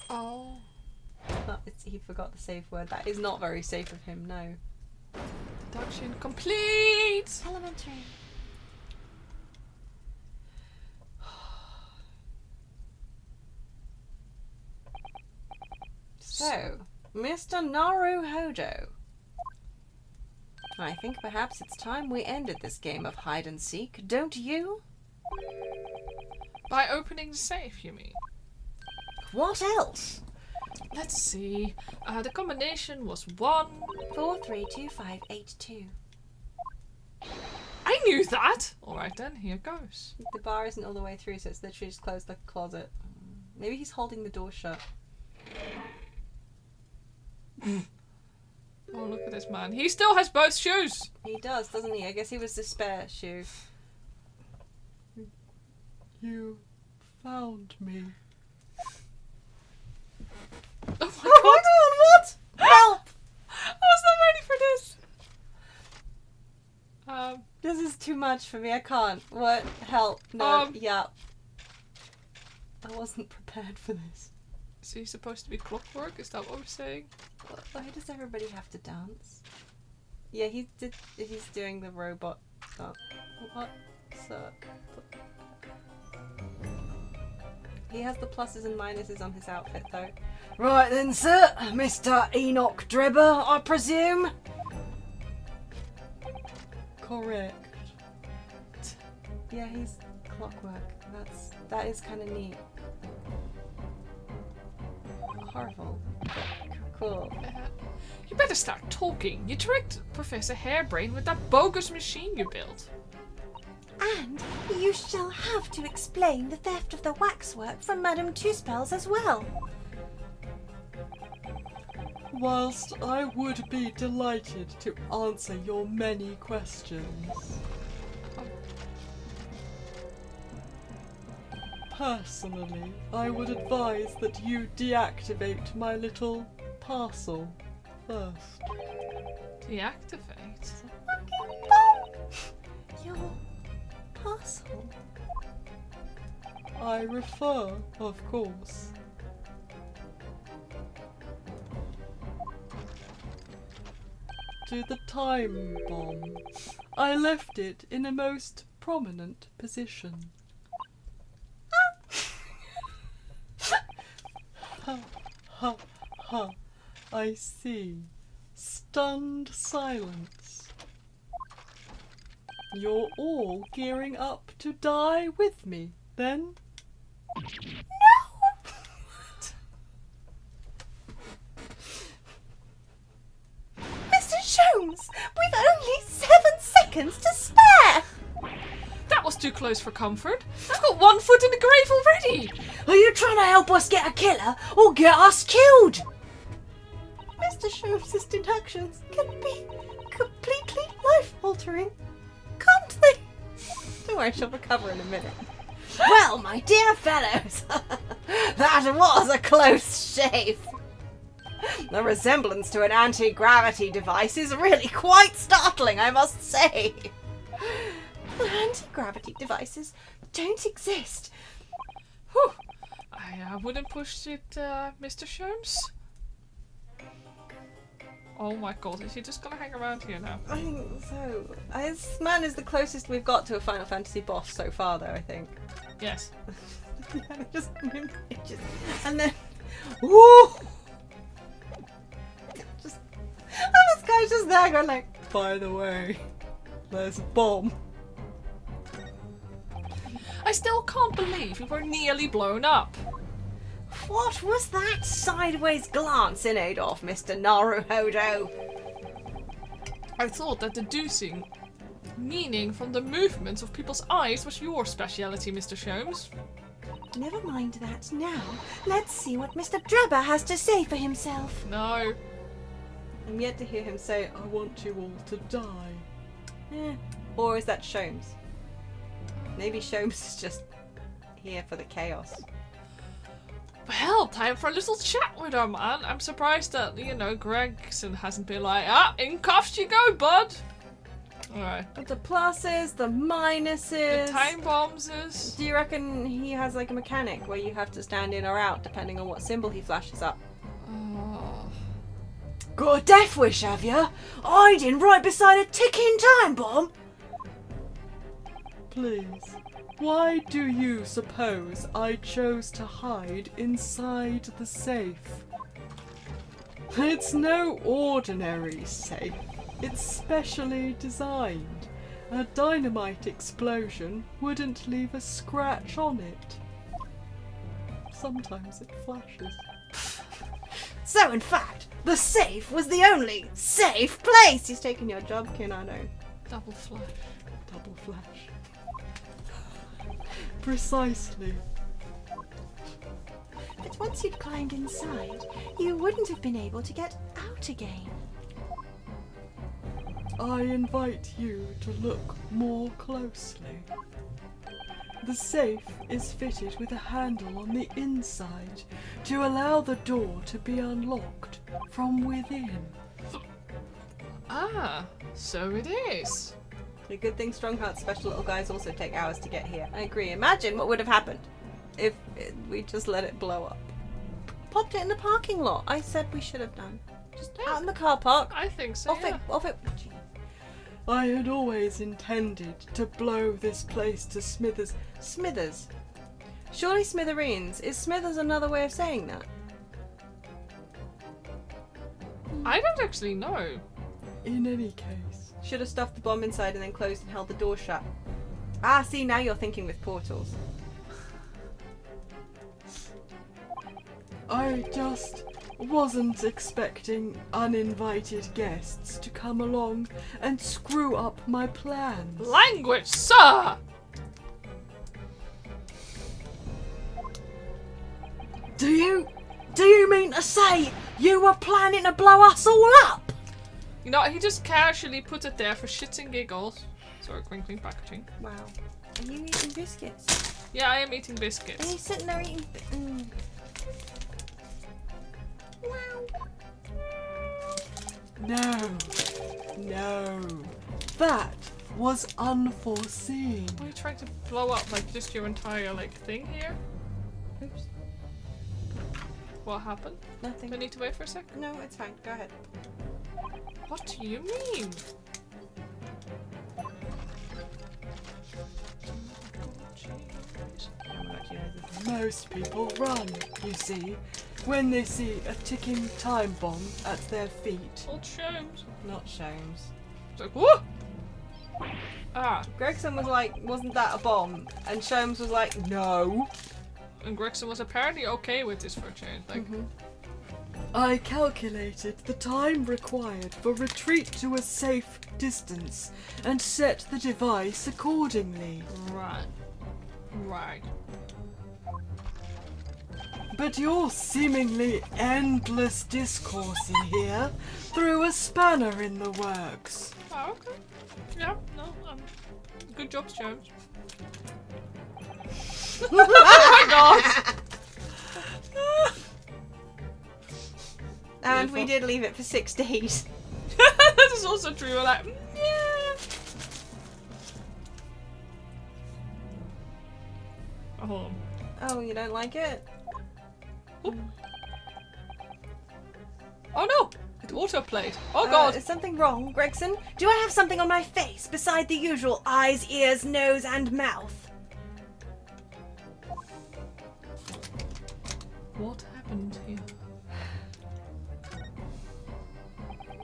Oh. He forgot the safe word. That is not very safe of him, no. Deduction complete! Elementary. So, Mr. Naruhodo. I think perhaps it's time we ended this game of hide and seek, don't you? By opening the safe, you mean? What else? Let's see. The combination was 1... 432582. I knew that! Alright then, here goes. The bar isn't all the way through, so it's literally just closed like a closet. Maybe he's holding the door shut. Oh, look at this man. He still has both shoes! He does, doesn't he? I guess he was the spare shoe. You found me. Oh my god! What? Help! I was not ready for this! This is too much for me, I can't. What? Help. No, yeah. I wasn't prepared for this. Is he supposed to be clockwork? Is that what we're saying? Why does everybody have to dance? Yeah, he's doing the robot stuff. What? So, he has the pluses and minuses on his outfit though. Right then, sir. Mr. Enoch Drebber, I presume? Correct. Yeah, he's clockwork. That is kind of neat. Horrible. Cool. You better start talking. You tricked Professor Hairbrain with that bogus machine you built. And you shall have to explain the theft of the waxwork from Madame Two-Spells as well. Whilst I would be delighted to answer your many questions, personally, I would advise that you deactivate my little parcel first. Deactivate? Your parcel? I refer, of course, to the time bomb. I left it in a most prominent position. Ha ha ha. I see. Stunned silence. You're all gearing up to die with me, then? Mr. Sholmes, we've only 7 seconds to spare! That was too close for comfort. I've got 1 foot in the grave already! Are you trying to help us get a killer or get us killed? Mr. Sholmes' deductions can be completely life-altering, can't they? Don't worry, she'll recover in a minute. Well, my dear fellows, that was a close shave. The resemblance to an anti-gravity device is really quite startling, I must say. Anti-gravity devices don't exist. Whew. I wouldn't push it, Mr. Sholmes. Oh my god, is he just gonna hang around here now? I think so. This man is the closest we've got to a Final Fantasy boss so far, though, I think. Yes. And then... Woo! And this guy's just there going like, by the way, there's a bomb. I still can't believe we were nearly blown up. What was that sideways glance in aid of, Mr. Naruhodo? I thought that deducing meaning from the movements of people's eyes was your speciality, Mr. Sholmes. Never mind that now. Let's see what Mr. Drebber has to say for himself. No. I'm yet to hear him say, I want you all to die. or is that Sholmes? Maybe Sholmes is just here for the chaos. Well, time for a little chat with her, man. I'm surprised that, Gregson hasn't been like, in cuffs you go, bud. Alright. But the pluses, the minuses. The time bombs is... Do you reckon he has like a mechanic where you have to stand in or out depending on what symbol he flashes up? Got a death wish, have you? Hiding right beside a ticking time bomb? Please, why do you suppose I chose to hide inside the safe? It's no ordinary safe. It's specially designed. A dynamite explosion wouldn't leave a scratch on it. Sometimes it flashes. So, in fact, the safe was the only safe place! He's taking your job, Kin, I know. Double flash. Double flash. Precisely. But once you'd climbed inside, you wouldn't have been able to get out again. I invite you to look more closely. The safe is fitted with a handle on the inside to allow the door to be unlocked from within. Ah, so it is. The good thing Strongheart's special little guys also take hours to get here. I agree. Imagine what would have happened if we just let it blow up. Popped it in the parking lot. I said we should have done. Just out in the car park. I think so, Off it. I had always intended to blow this place to smithers. Smithers. Surely smithereens. Is smithers another way of saying that? I don't actually know. In any case, Should have stuffed the bomb inside and then closed and held the door shut. Ah, see, now you're thinking with portals. I just wasn't expecting uninvited guests to come along and screw up my plans. Language, sir! Do you mean to say you were planning to blow us all up? You know, he just casually put it there for shits and giggles. Sorry, crinkling packaging. Wow. Are you eating biscuits? Yeah, I am eating Are you biscuits. sitting there eating No. That was unforeseen. Are you trying to blow up, like, just your entire, thing here? Oops. What happened? Nothing. Do I need to wait for a sec? No, it's fine. Go ahead. What do you mean? Most people run, you see, when they see a ticking time bomb at their feet. Old Sholmes. Not Sholmes. It's like, whoa! Ah, Gregson was like, wasn't that a bomb? And Sholmes was like, no. and Gregson was apparently okay with this for a change. Like, I calculated the time required for retreat to a safe distance and set the device accordingly. right. But your seemingly endless discourse in here threw a spanner in the works. Oh, okay. Yeah, no, good job, Jones. Oh my god! And we did leave it for 6 days. That is also true. We're like, yeah. Oh. Oh, you don't like it? Oh no! It autoplayed. Oh god! Is something wrong, Gregson? Do I have something on my face beside the usual eyes, ears, nose, and mouth? What happened here?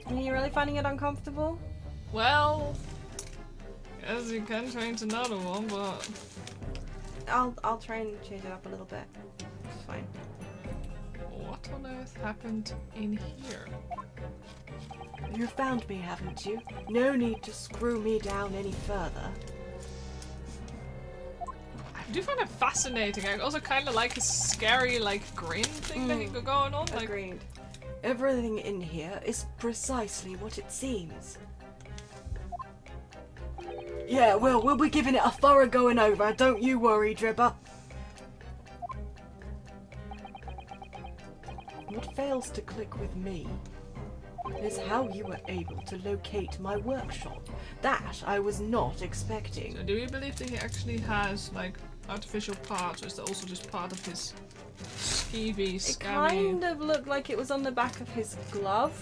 Are you really finding it uncomfortable? Well, yes, you can change another one, but I'll try and change it up a little bit. It's fine. what on earth happened in here? You found me, haven't you? No need to screw me down any further. I do find it fascinating. I also kind of like his scary, grin thing that he got going on. Agreed. Everything in here is precisely what it seems. Yeah, well, we'll be giving it a thorough going over. Don't you worry, Dribber. what fails to click with me is how you were able to locate my workshop. That I was not expecting. So do you believe that he actually has, like, artificial parts, or is that also just part of his skeevy, It scabby... kind of looked like it was on the back of his glove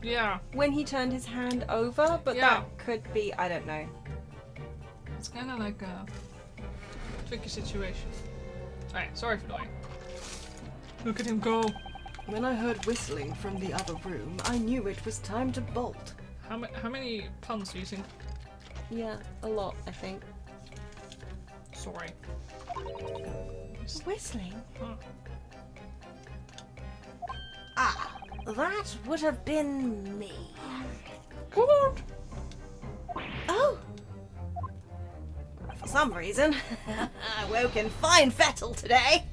Yeah, when he turned his hand over, but Yeah. that could be, I don't know. it's kind of like a tricky situation. Alright, sorry for annoying. Look at him go. When I heard whistling from the other room, I knew it was time to bolt. How many puns do you think? Yeah, a lot, I think. Sorry. Whistling? Huh. Ah, that would have been me. Come on! Oh, For some reason, I woke in fine fettle today.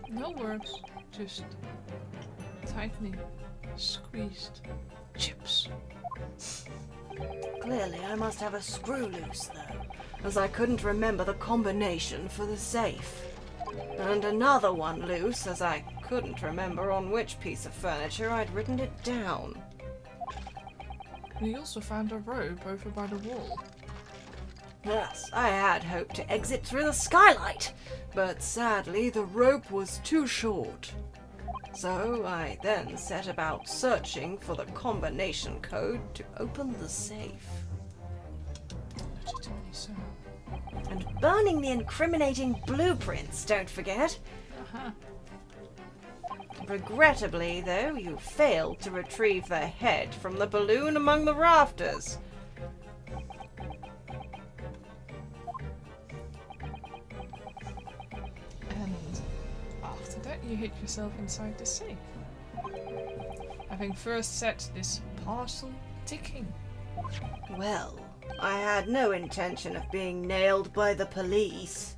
No words, just tightly squeezed chips. Clearly, I must have a screw loose, though, as I couldn't remember the combination for the safe. And another one loose, as I couldn't remember on which piece of furniture I'd written it down. And he also found a rope over by the wall. Yes, I had hoped to exit through the skylight, but sadly the rope was too short. So I then set about searching for the combination code to open the safe. Legitimately so. And burning the incriminating blueprints, don't forget. Uh-huh. Regrettably, though, you failed to retrieve the head from the balloon among the rafters. And after that, you hid yourself inside the safe. Having first set this parcel ticking. Well, I had no intention of being nailed by the police.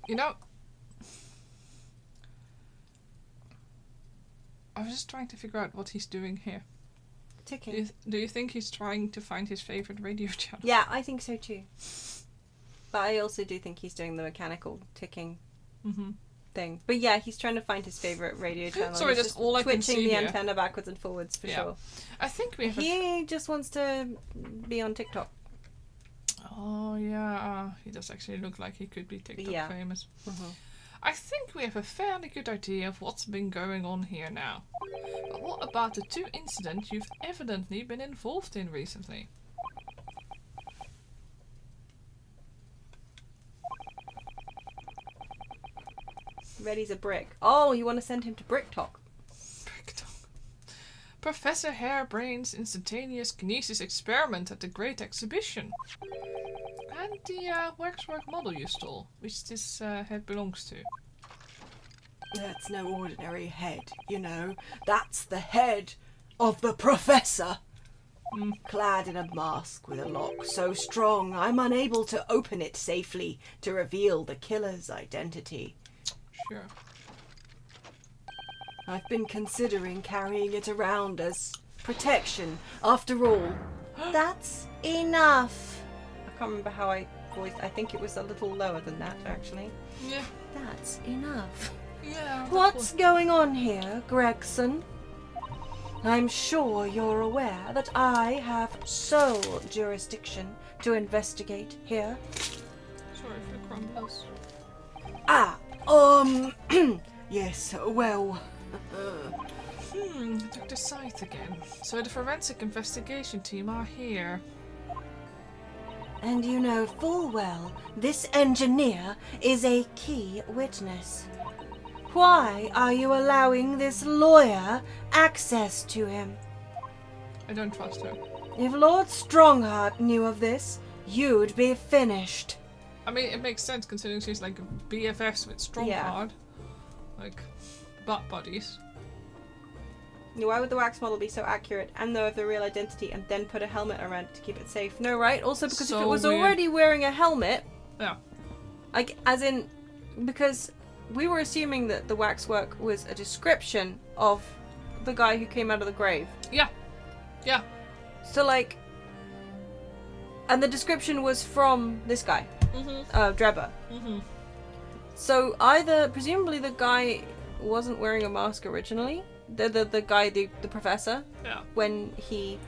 You know, I was just trying to figure out what he's doing here. Ticking. Do you think he's trying to find his favorite radio channel? Yeah, I think so too. But I also do think he's doing the mechanical ticking Mm-hmm. thing. But yeah, he's trying to find his favourite radio channel. Sorry, He's that's just all I can twitching see the here. antenna backwards and forwards for Yeah. sure. I think we have He just wants to be on TikTok. Oh, yeah. He does actually look like he could be TikTok Yeah. famous. Mhm. I think we have a fairly good idea of what's been going on here now. But what about the two incidents you've evidently been involved in recently? Ready's a brick. Oh, you want to send him to Brick Talk? Professor Harebrain's instantaneous kinesis experiment at the Great Exhibition. And the waxwork model you stole, which this head belongs to. That's no ordinary head, you know. That's the head of the professor. Clad in a mask with a lock so strong I'm unable to open it safely to reveal the killer's identity. Sure. I've been considering carrying it around as protection. After all, that's enough. I can't remember how I voiced. I think it was a little lower than that, actually. Yeah. That's enough. Yeah. what's going on here, Gregson? I'm sure you're aware that I have sole jurisdiction to investigate here. Sorry for the crumbles. Yes, well... Dr. Scythe again. So the forensic investigation team are here. And you know full well this engineer is a key witness. Why are you allowing this lawyer access to him? I don't trust her. If Lord Strongheart knew of this, you'd be finished. I mean, it makes sense considering she's like BFFs with Strongheart. Like, butt buddies. Why would the wax model be so accurate and know of the real identity and then put a helmet around it to keep it safe? No, right? Also, because if So it was weird. already wearing a helmet, Yeah. like, as in, because we were assuming that the waxwork was a description of the guy who came out of the grave. Yeah. Yeah. So, like... And the description was from this guy. Drebber. So, either... Presumably the guy wasn't wearing a mask originally. The guy, the professor. Yeah. When he...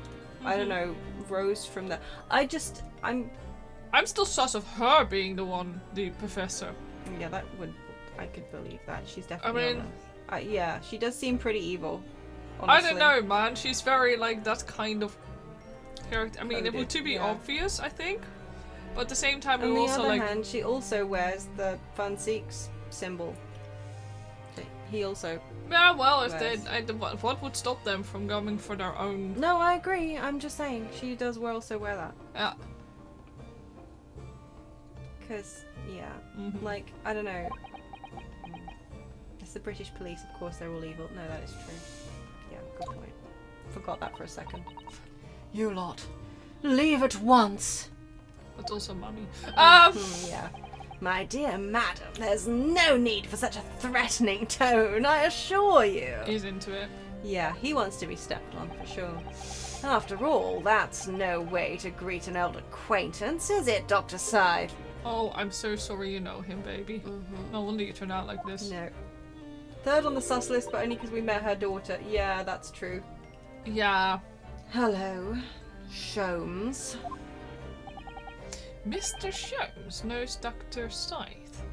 I don't know, rose from the... I'm still sus of her being the professor. Yeah, that would... I could believe that. She's definitely... I mean... yeah, she does seem pretty evil. Honestly. I don't know, man. She's very, like, that kind of character. I mean, it would too be yeah. obvious, I think. But at the same time, On we the also, other like... hand, she also wears the Fun Seeks symbol. He also... Yeah, well, if wears. what would stop them from going for their own... No, I agree. I'm just saying, she does also wear that. Yeah. Because, yeah, like, I don't know. It's the British police, of course, they're all evil. No, that is true. Yeah, good point. Forgot that for a second. You lot, leave at once. But also mummy. Yeah. My dear madam, there's no need for such a threatening tone, I assure you. He's into it. Yeah, he wants to be stepped on for sure. After all, that's no way to greet an old acquaintance, is it, Dr. Side? Oh, I'm so sorry you know him, baby. No wonder you turn out like this. No. Third on the sus list, but only because we met her daughter. Yeah, that's true. Yeah. Hello, Sholmes. Mr. Sholmes knows Dr. Scythe.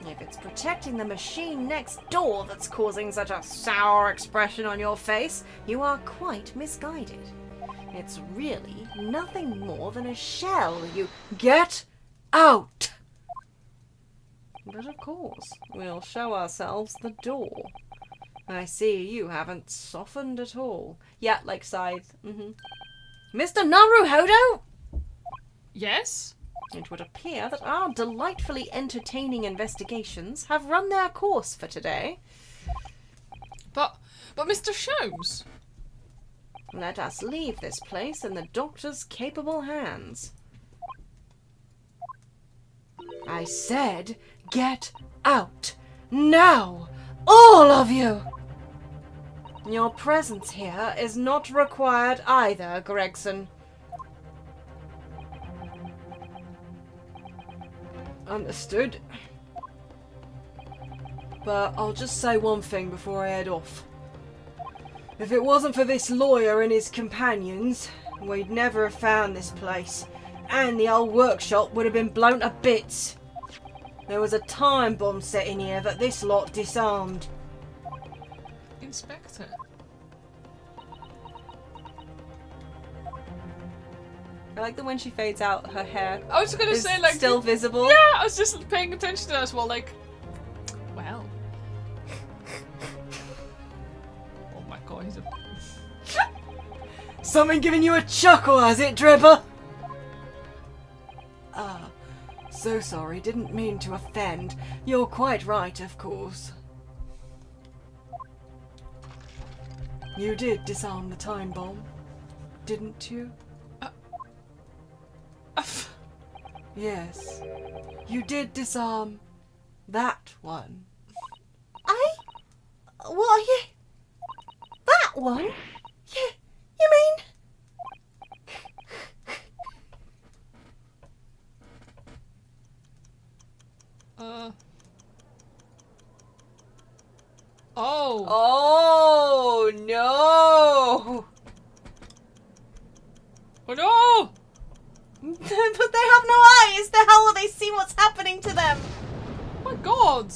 If it's protecting the machine next door that's causing such a sour expression on your face, you are quite misguided. It's really nothing more than a shell. You get out! But of course, we'll show ourselves the door. I see you haven't softened at all. Yeah, like Scythe. Mr. Naruhodo? Yes? It would appear that our delightfully entertaining investigations have run their course for today. But Mr. Sholmes? Let us leave this place in the doctor's capable hands. I said, get out. Now! All of you! Your presence here is not required either, Gregson. Understood. But I'll just say one thing before I head off. If it wasn't for this lawyer and his companions, we'd never have found this place, and the old workshop would have been blown to bits. There was a time bomb set in here that this lot disarmed. Inspector? I like that when she fades out, her hair I was gonna is say, like... still visible. Yeah, I was just paying attention to that as well, like... Well... Oh my god, he's a... Something giving you a chuckle, has it, Drebber? So sorry, didn't mean to offend. You're quite right, of course. You did disarm the time bomb, didn't you? Yes. You did disarm that one. What are you? That one? You mean? Oh! Oh no! Oh no! But they have no eyes! The hell will they see what's happening to them? Oh my god!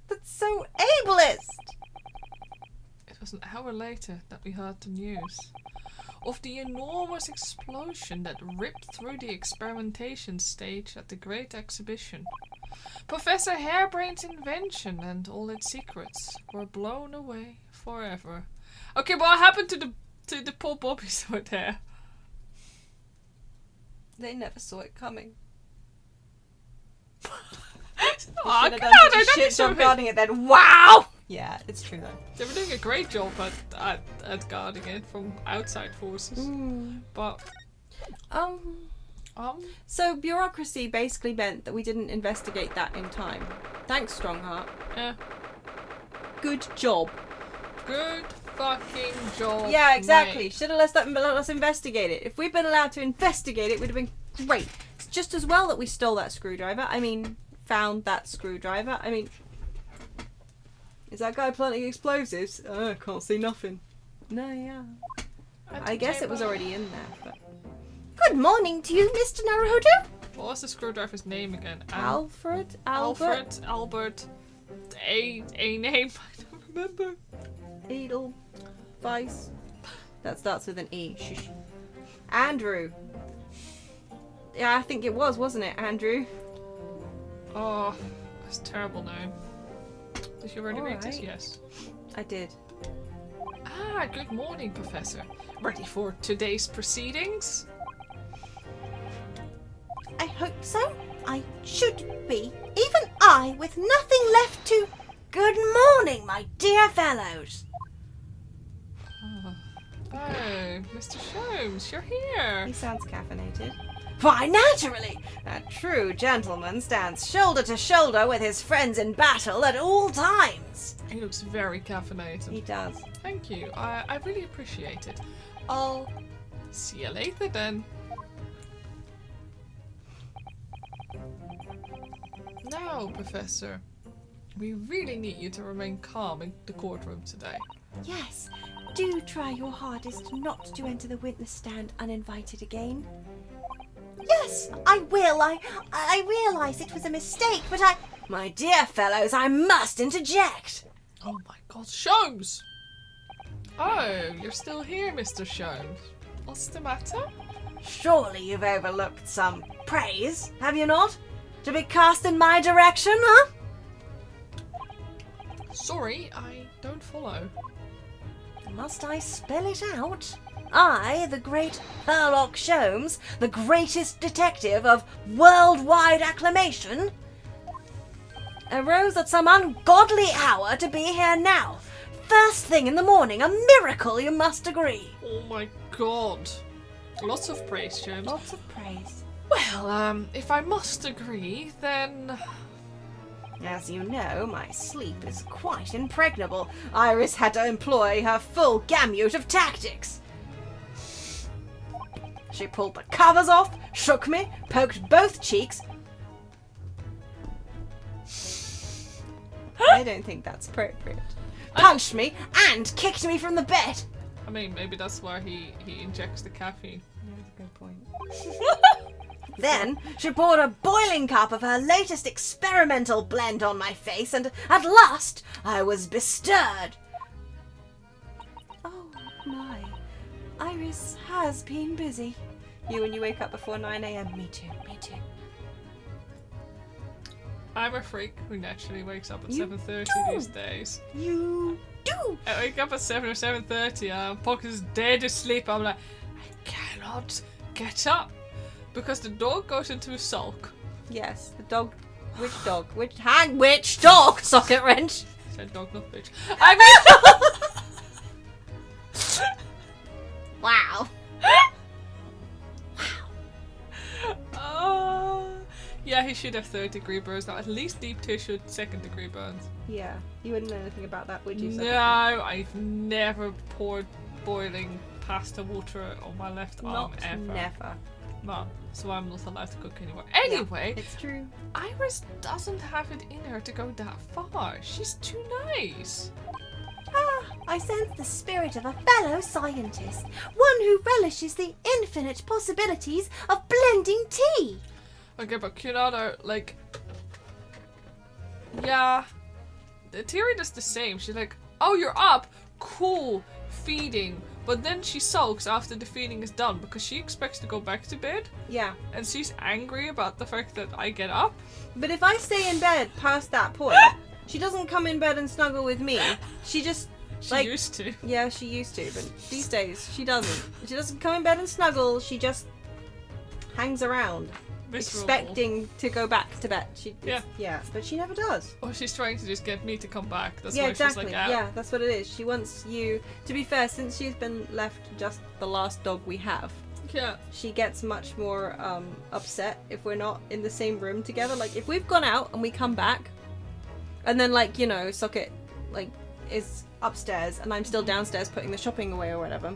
That's so ableist! It was an hour later that we heard the news of the enormous explosion that ripped through the experimentation stage at the Great Exhibition. Professor Harebrain's invention and all its secrets were blown away forever. Okay, but what happened to the poor bobbies over there? They never saw it coming. Oh, Should have God, done I such a don't shit think so. job guarding it then. Wow! Yeah, it's true though. They were doing a great job at guarding it from outside forces. But So bureaucracy basically meant that we didn't investigate that in time. Thanks, Strongheart. yeah. good job. Good fucking job. Yeah, exactly. mate. Should have let us investigate it. If we'd been allowed to investigate it would have been great. It's just as well that we stole that screwdriver. I mean, found that screwdriver. I mean, is that guy planting explosives? I can't see nothing. No, yeah. At I the guess it was table. already in there. But... Good morning to you, Mr. Naruto. What was the screwdriver's name again? Alfred? Alfred, Albert, a name. I don't remember. Edelweiss. That starts with an E. Shush. Andrew. Yeah, I think it was, wasn't it, Andrew? Oh, that's a terrible name. Did you already read this? Alright. Yes. I did. Ah, good morning, Professor. Ready for today's proceedings? I hope so. I should be. Even I, with nothing left to... Good morning, my dear fellows. Oh, Mr. Sholmes, you're here. He sounds caffeinated. Why, naturally! A true gentleman stands shoulder to shoulder with his friends in battle at all times. He looks very caffeinated. He does. Thank you. I really appreciate it. I'll see you later then. Now, Professor, we really need you to remain calm in the courtroom today. Yes, do try your hardest not to enter the witness stand uninvited again. Yes, I will. I realise it was a mistake, but I... My dear fellows, I must interject. Oh my God, Sholmes! Oh, you're still here, Mr. Sholmes. What's the matter? Surely you've overlooked some praise, have you not? To be cast in my direction, huh? Sorry, I don't follow. Must I spell it out? I, the great Sherlock Sholmes, the greatest detective of worldwide acclamation, arose at some ungodly hour to be here now. First thing in the morning, a miracle, you must agree. Oh my God. Lots of praise, Sholmes. Lots of praise. Well, if I must agree, then... As you know, my sleep is quite impregnable. Iris had to employ her full gamut of tactics. She pulled the covers off, shook me, poked both cheeks. I don't think that's appropriate. Punched me and kicked me from the bed. I mean, maybe that's why he injects the caffeine. That's a good point. Then she poured a boiling cup of her latest experimental blend on my face, and at last I was bestirred. Oh, my. Iris has been busy. You when you wake up before 9 a.m. Me too, me too. I'm a freak who naturally wakes up at You 7:30 do. these days. You do! I wake up at 7 or 7:30, Pock is dead asleep. I'm like, I cannot get up. Because the dog goes into a sulk. Yes, the dog. Which dog? Which dog? Socketwrench. Said dog, not bitch. I mean... Wow. Yeah, he should have 3rd-degree burns now. At least deep tissue, 2nd-degree burns. Yeah, you wouldn't know anything about that, would you? No, I've never poured boiling pasta water on my left arm Not ever. never. No, so I'm not allowed to cook anymore. Anyway, It's true. Iris doesn't have it in her to go that far. She's too nice. Ah, I sense the spirit of a fellow scientist. One who relishes the infinite possibilities of blending tea. Okay, but Kunada, like... Yeah. The theory is the same. She's like, oh, you're up. Cool. Feeding. But then she sulks after the feeding is done because she expects to go back to bed. Yeah. And she's angry about the fact that I get up. But if I stay in bed past that point, she doesn't come in bed and snuggle with me. She just She like used to. yeah, she used to, but these days she doesn't. She doesn't come in bed and snuggle. She just hangs around, Miserable. expecting to go back to bed. Yeah. Yeah, but she never does. Or she's trying to just get me to come back. That's Yeah, why exactly. she's like, out. Yeah, that's what it is. She wants you. To be fair, since she's been left just the last dog we have, Yeah. she gets much more upset if we're not in the same room together. Like if we've gone out and we come back, and then like Socket like is upstairs and I'm still downstairs putting the shopping away or whatever,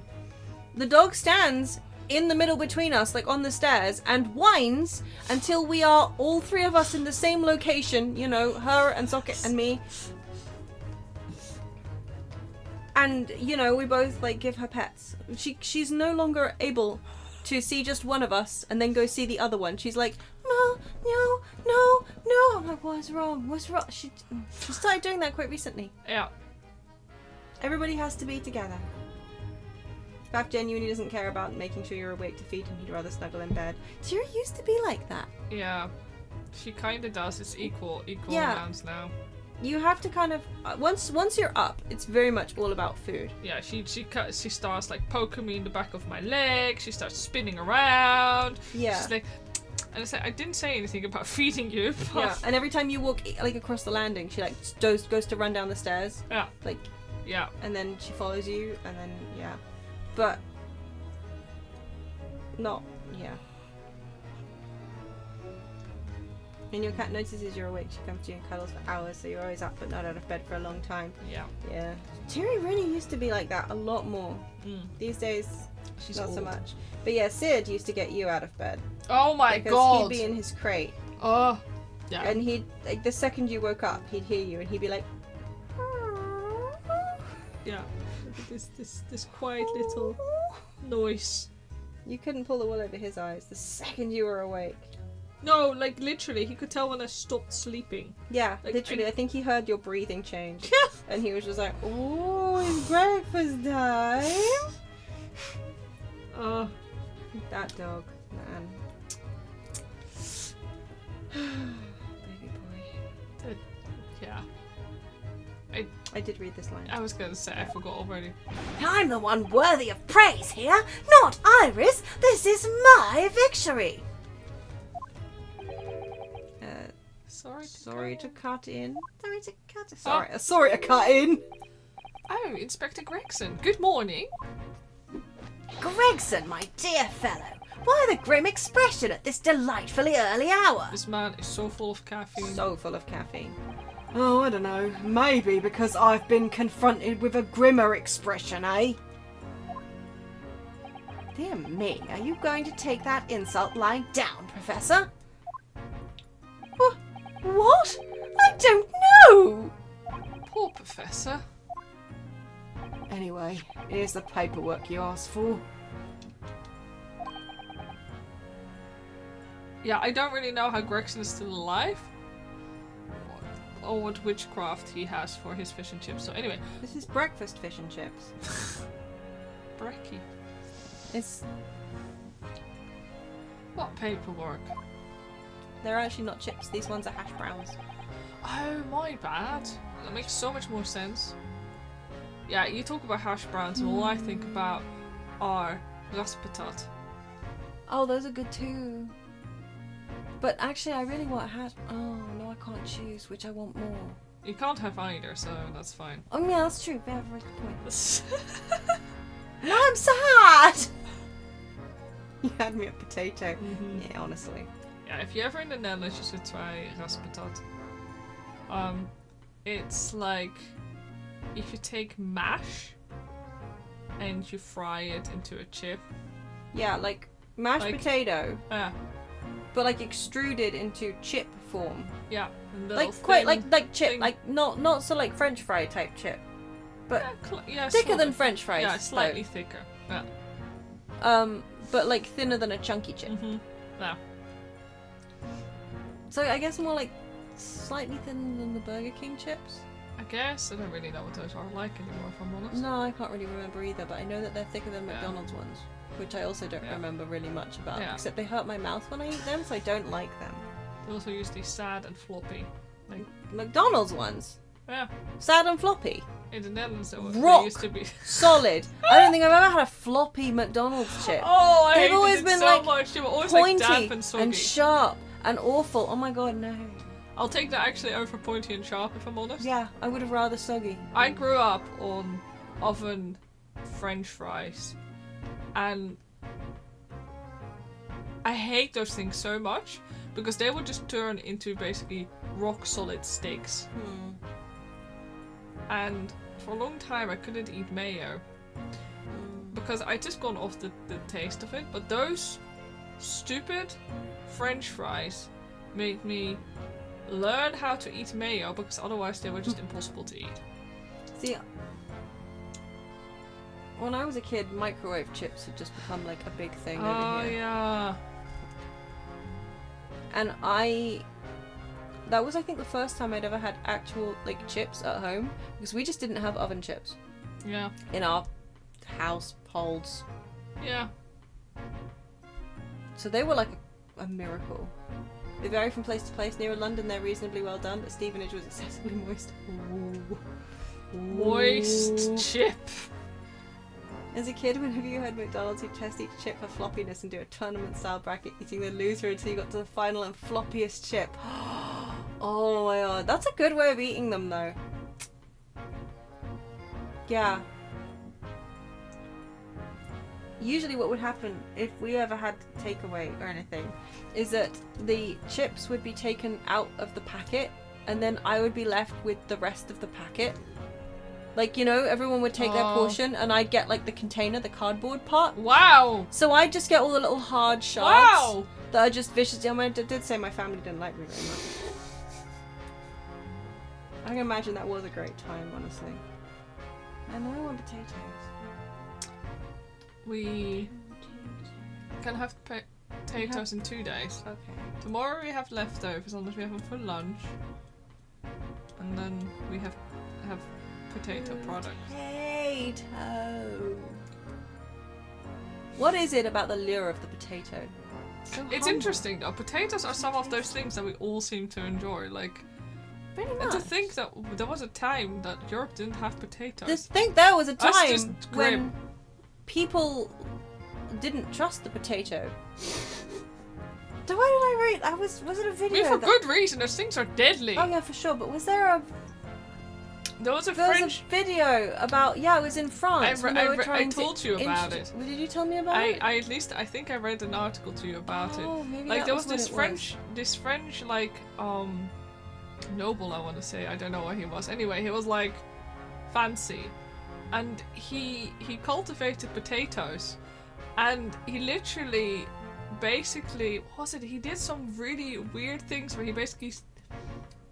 the dog stands in the middle between us, like on the stairs, and whines until we are all three of us in the same location, you know, her and Socket and me. And, you know, we both, like, give her pets. She's no longer able to see just one of us and then go see the other one. She's like, no. I'm like, what's wrong? She started doing that quite recently. Yeah. Everybody has to be together. Faf genuinely doesn't care about making sure you're awake to feed him. He'd rather snuggle in bed. Tira used to be like that. Yeah. She kind of does. It's equal Yeah. amounts now. You have to kind of once you're up, it's very much all about food. Yeah, she starts like poking me in the back of my leg. She starts spinning around. Yeah. She's like, and I said, I didn't say anything about feeding you. But Yeah. And every time you walk like across the landing, she like goes to run down the stairs. Yeah. Like, yeah. and then she follows you, and then yeah. But not yeah. And your cat notices you're awake. She comes to you and cuddles for hours, so you're always up but not out of bed for a long time. Yeah. Yeah. Tiri really used to be like that a lot more. These days, She's not so old. much. But yeah, Sid used to get you out of bed. Oh my Because god. he'd be in his crate. Oh. Yeah. And he'd, like, the second you woke up, he'd hear you and he'd be like, Yeah. This quiet little noise. you couldn't pull the wool over his eyes the second you were awake. No, like literally, he could tell when I stopped sleeping. Yeah, Like, literally. I think he heard your breathing change. And he was just like, oh, it's breakfast time. That dog, man. Baby boy. Yeah. I did read this line. I was gonna say, I forgot already. I'm the one worthy of praise here, not Iris. This is my victory. Sorry to cut in. Sorry to cut it. Sorry to cut in. Oh, Inspector Gregson, good morning. Gregson, my dear fellow, why the grim expression at this delightfully early hour? This man is so full of caffeine. So full of caffeine. Oh, I don't know. Maybe because I've been confronted with a grimmer expression, eh? Dear me, are you going to take that insult lying down, Professor? What? I don't know! Poor Professor. Anyway, here's the paperwork you asked for. Yeah, I don't really know how Gregson is still alive. Or what witchcraft he has for his fish and chips. So anyway, This is breakfast fish and chips. Brecky. It's What paperwork? They're actually not chips. These ones are hash browns. Oh, my bad. That makes so much more sense. Yeah, you talk about hash browns and all I think about are raspatat. Oh, those are good too. But actually, I really want hash. Oh no, I can't choose which I want more. You can't have either, so that's fine. Oh yeah, that's true. Very, very good point. No, I'm sad! You had me a potato. Mhm. Yeah, honestly. Yeah, if you're ever in the Netherlands, you should try raspatat. It's like if you take mash and you fry it into a chip. Yeah, like mashed Like- potato, Yeah, but like extruded into chip form. yeah. and little Like quite thin- like chip, thing. like not so like French fry type chip, but yeah, thicker sort than of. French fries. Yeah, slightly thicker. Yeah. though. But like thinner than a chunky chip. Mhm. Yeah. So I guess more like slightly thinner than the Burger King chips. I guess I don't really know what those are like anymore, if I'm honest. No, I can't really remember either, but I know that they're thicker than Yeah. McDonald's ones, which I also don't Yeah. remember really much about. Yeah. Except they hurt my mouth when I eat them, so I don't like them. They also use these sad and floppy. Like, McDonald's ones, yeah. sad and floppy, In the Netherlands, they Rock. used to be. solid. I don't think I've ever had a floppy McDonald's chip. Oh, I They've hated always it been, so like, much. They were always like damp Pointy and soggy. and sharp and awful. Oh my god, no. I'll take that actually over pointy and sharp, if I'm honest. Yeah, I would have rather soggy. I grew up on oven French fries, and I hate those things so much because they would just turn into basically rock solid steaks. And for a long time I couldn't eat mayo. Because I just gone off the taste of it. But those stupid French fries made me learn how to eat mayo, because otherwise they were just impossible to eat. See, when I was a kid, microwave chips had just become like a big thing over Oh here. yeah. And that was, I think, the first time I'd ever had actual like chips at home, because we just didn't have oven chips Yeah. in our households. Yeah. So they were like a miracle. They vary from place to place. Near London, they're reasonably well done, but Stevenage was excessively moist. Ooh. Moist chip. As a kid, whenever you had McDonald's, you'd test each chip for floppiness and do a tournament-style bracket, eating the loser until you got to the final and floppiest chip. Oh my god, that's a good way of eating them, though. Yeah. Usually what would happen if we ever had takeaway or anything is that the chips would be taken out of the packet and then I would be left with the rest of the packet. Like, you know, everyone would take their portion and I'd get like the container, the cardboard part. Wow. So I'd just get all the little hard shards Wow. that are just viciously... I mean, I did say my family didn't like me very much. I can imagine that was a great time, honestly. And I want potatoes. We can have potatoes in 2 days. Okay. Tomorrow we have leftovers unless we have them for lunch. And then we have potato products. Potato. What is it about the lure of the potato? So It's humble. interesting though. Potatoes are some of those things that we all seem to enjoy. Like, Pretty and much. to think that there was a time that Europe didn't have potatoes. There was a That's time just when grim. people didn't trust the potato. So why did I read? Was it a I video? mean, for that- good reason. Those things are deadly. Oh yeah, for sure. But was there a There was a there French. was a video about it was in France. when they were I trying told you about introduce- it. Well, did you tell me about it? I think I read an article to you about it. Oh, maybe Like that there was what this it French like noble, I want to say. I don't know what he was. Anyway, he was like fancy, and he cultivated potatoes, and he literally basically what was it? He did some really weird things where he basically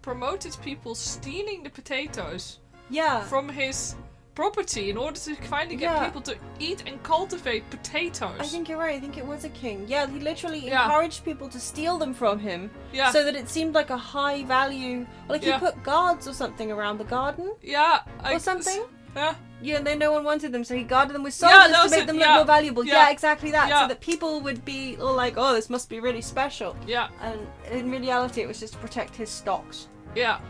promoted people stealing the potatoes Yeah. from his property in order to finally get Yeah. people to eat and cultivate potatoes. I think you're right. I think it was a king. Yeah, he literally Yeah. encouraged people to steal them from him, yeah. so that it seemed like a high value. Like Yeah. he put guards or something around the garden Yeah, or something. Yeah, Yeah, and then no one wanted them, so he guarded them with Yeah, soldiers that to was make it, them yeah. look more valuable. Yeah. Yeah, exactly that. Yeah. So that people would be all like, "Oh, this must be really special." yeah, And in reality, it was just to protect his stocks. yeah.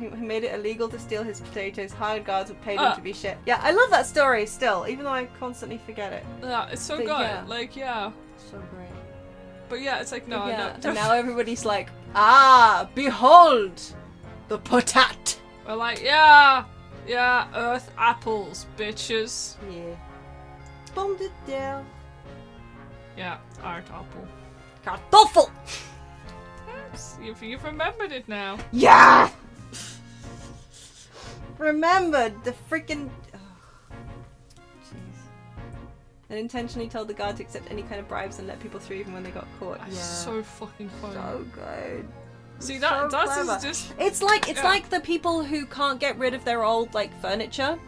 He made it illegal to steal his potatoes. Hired guards would pay them to be shit. Yeah, I love that story still, even though I constantly forget it. Yeah, it's so But good. yeah. Like, yeah. So great. But yeah, it's like, no, yeah. no. And now everybody's like, "Ah, behold, the potat." We're like, yeah, earth apples, bitches. Yeah. Pomme de terre. Yeah, art apple. Kartoffel. Yes, you've remembered it now. Yeah. Remembered the freaking. Jeez. And intentionally told the guard to accept any kind of bribes and let people through even when they got caught. That's so fucking funny. So good. See, so that clever. is just. It's like Yeah. like the people who can't get rid of their old like furniture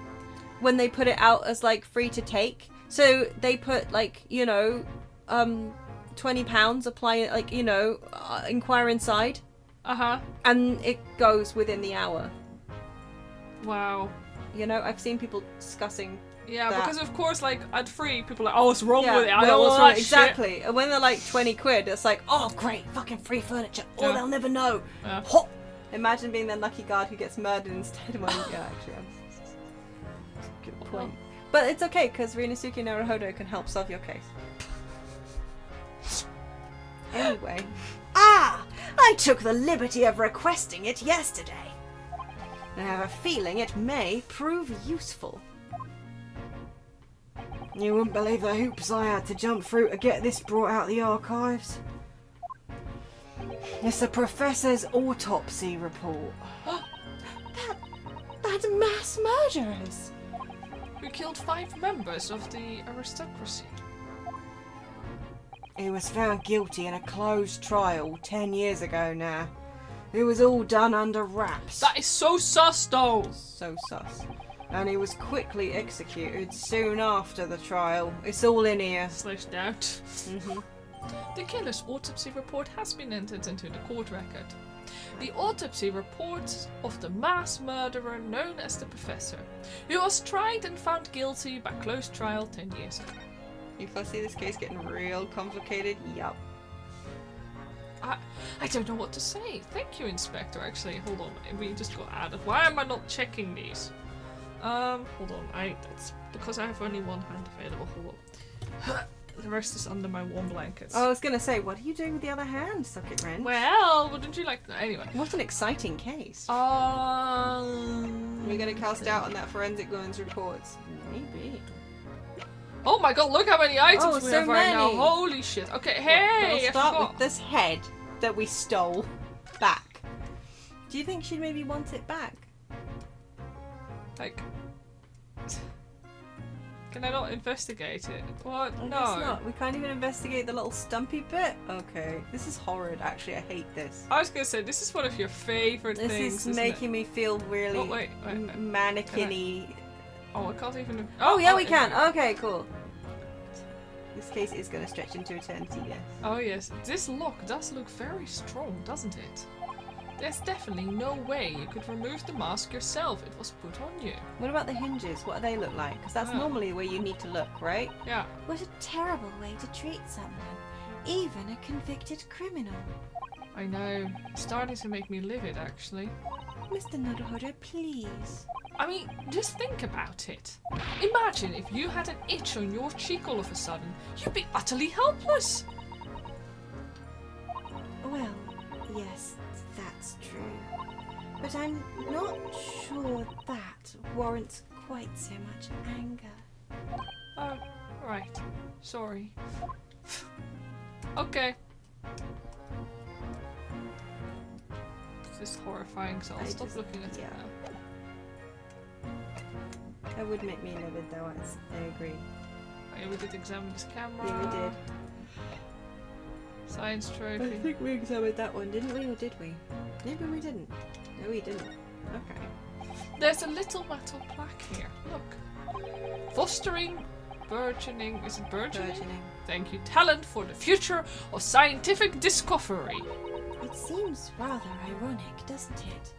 when they put it out as like free to take. So they put like £20, apply it like inquire inside, Uh-huh. and it goes within the hour. Wow. I've seen people discussing. Yeah, That. because of course, like, at free, people are like, oh, what's wrong Yeah, with it? I well, don't what's want wrong- that exactly. And when they're like 20 quid, it's like, oh great, fucking free furniture. Oh, Yeah. they'll never know. Yeah. Hop. Imagine being the lucky guard who gets murdered instead of yeah, actually. Good point. But it's okay, because Rinosuke Naruhodo can help solve your case. Anyway. Ah! I took the liberty of requesting it yesterday. I have a feeling it may prove useful. You wouldn't believe the hoops I had to jump through to get this brought out of the archives. It's the professor's autopsy report. And mass murderers. Who killed 5 members of the aristocracy. He was found guilty in a closed trial 10 years ago now. It was all done under wraps. That is so sus though! So sus. And he was quickly executed soon after the trial. It's all in here. Slashed out. Mm-hmm. The killer's autopsy report has been entered into the court record. The autopsy reports of the mass murderer known as the Professor, who was tried and found guilty by closed trial 10 years ago. You foresee this case getting real complicated? Yup. I don't know what to say. Thank you, Inspector. Actually, hold on. We just got added. Why am I not checking these? Hold on. That's because I have only one hand available. Hold on. The rest is under my warm blankets. I was gonna say, what are you doing with the other hand, Socketwrench? Well, wouldn't you like that? Anyway. What an exciting case. We're We're gonna cast doubt on that forensic woman's reports. Maybe. Oh my god, look how many items we so have right now. many. Holy shit. Okay, hey! We'll I start forgot. with this head that we stole back. Do you think she'd maybe want it back? Like... Can I not investigate it? What? I No. guess not. We can't even investigate the little stumpy bit? Okay. This is horrid, actually. I hate this. I was gonna say, this is one of your favorite This things, is isn't making me feel really Oh, wait. mannequin-y. Oh, I can't even... Oh, yeah, we okay. can. Okay, cool. This case is going to stretch into eternity, yes. Oh yes, this lock does look very strong, doesn't it? There's definitely no way you could remove the mask yourself. It was put on you. What about the hinges? What do they look like? Because that's Oh. normally where you need to look, right? Yeah. What a terrible way to treat someone, even a convicted criminal. I know. It's starting to make me livid, actually. Mr. Naruhodo, please. I mean, just think about it. Imagine if you had an itch on your cheek all of a sudden. You'd be utterly helpless. Well, yes, that's true. But I'm not sure that warrants quite so much anger. Oh, right. Sorry. Okay. This is horrifying, so I'll I stop just- looking at yeah. it now. That would make me livid, though. I agree. Oh, yeah, we did examine this camera. Yeah, we did. Science I trophy. think we examined that one, didn't we? Or did we? Maybe we didn't. No, we didn't. Okay. There's a little metal plaque here. Look. Fostering, burgeoning. Is it burgeoning? Burgeoning. Thank you. Talent for the future of scientific discovery. It seems rather ironic, doesn't it?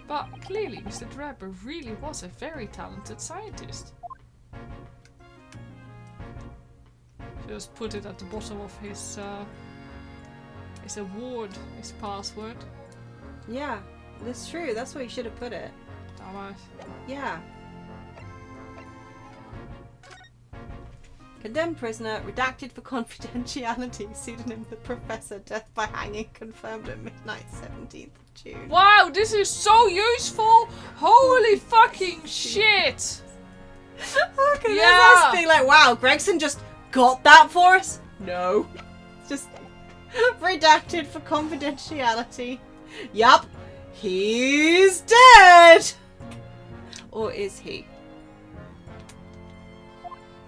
But clearly, Mr. Drebber really was a very talented scientist. Just put it at the bottom of his award, his password. Yeah, that's true. That's where you should have put it. Dumbass. Yeah. Condemned prisoner, redacted for confidentiality, pseudonym the Professor, death by hanging confirmed at midnight, 17th of June. Wow, this is so useful! Holy fucking shit! Okay, Yeah. there's us being like, wow, Gregson just got that for us? No. It's just redacted for confidentiality. Yup, he's dead! Or is he?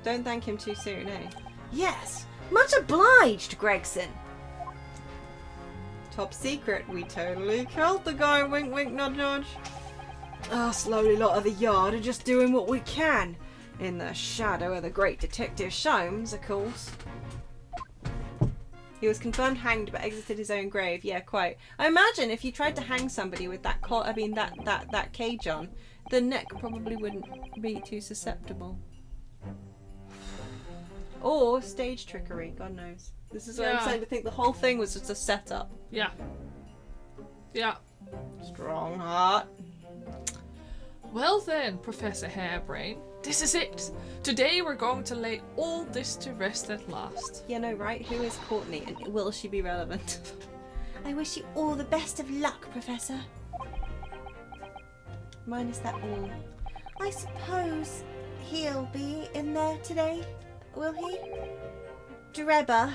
Don't thank him too soon, eh? Yes, much obliged, Gregson. Top secret, we totally killed the guy, wink wink nudge nudge. Our slowly lot of the yard are just doing what we can. In the shadow of the great detective Sholmes, of course. He was confirmed hanged but exited his own grave. Yeah, quite. I imagine if you tried to hang somebody with that that cage on, the neck probably wouldn't be too susceptible. Or stage trickery, God knows. This is what I'm Yeah. saying, to think the whole thing was just a setup. Yeah. Yeah. Strong heart. Well then, Professor Hairbrain, this is it. Today we're going to lay all this to rest at last. Yeah, no, right? Who is Courtney and will she be relevant? I wish you all the best of luck, Professor. Minus that all. I suppose he'll be in there today, will he? Drebber.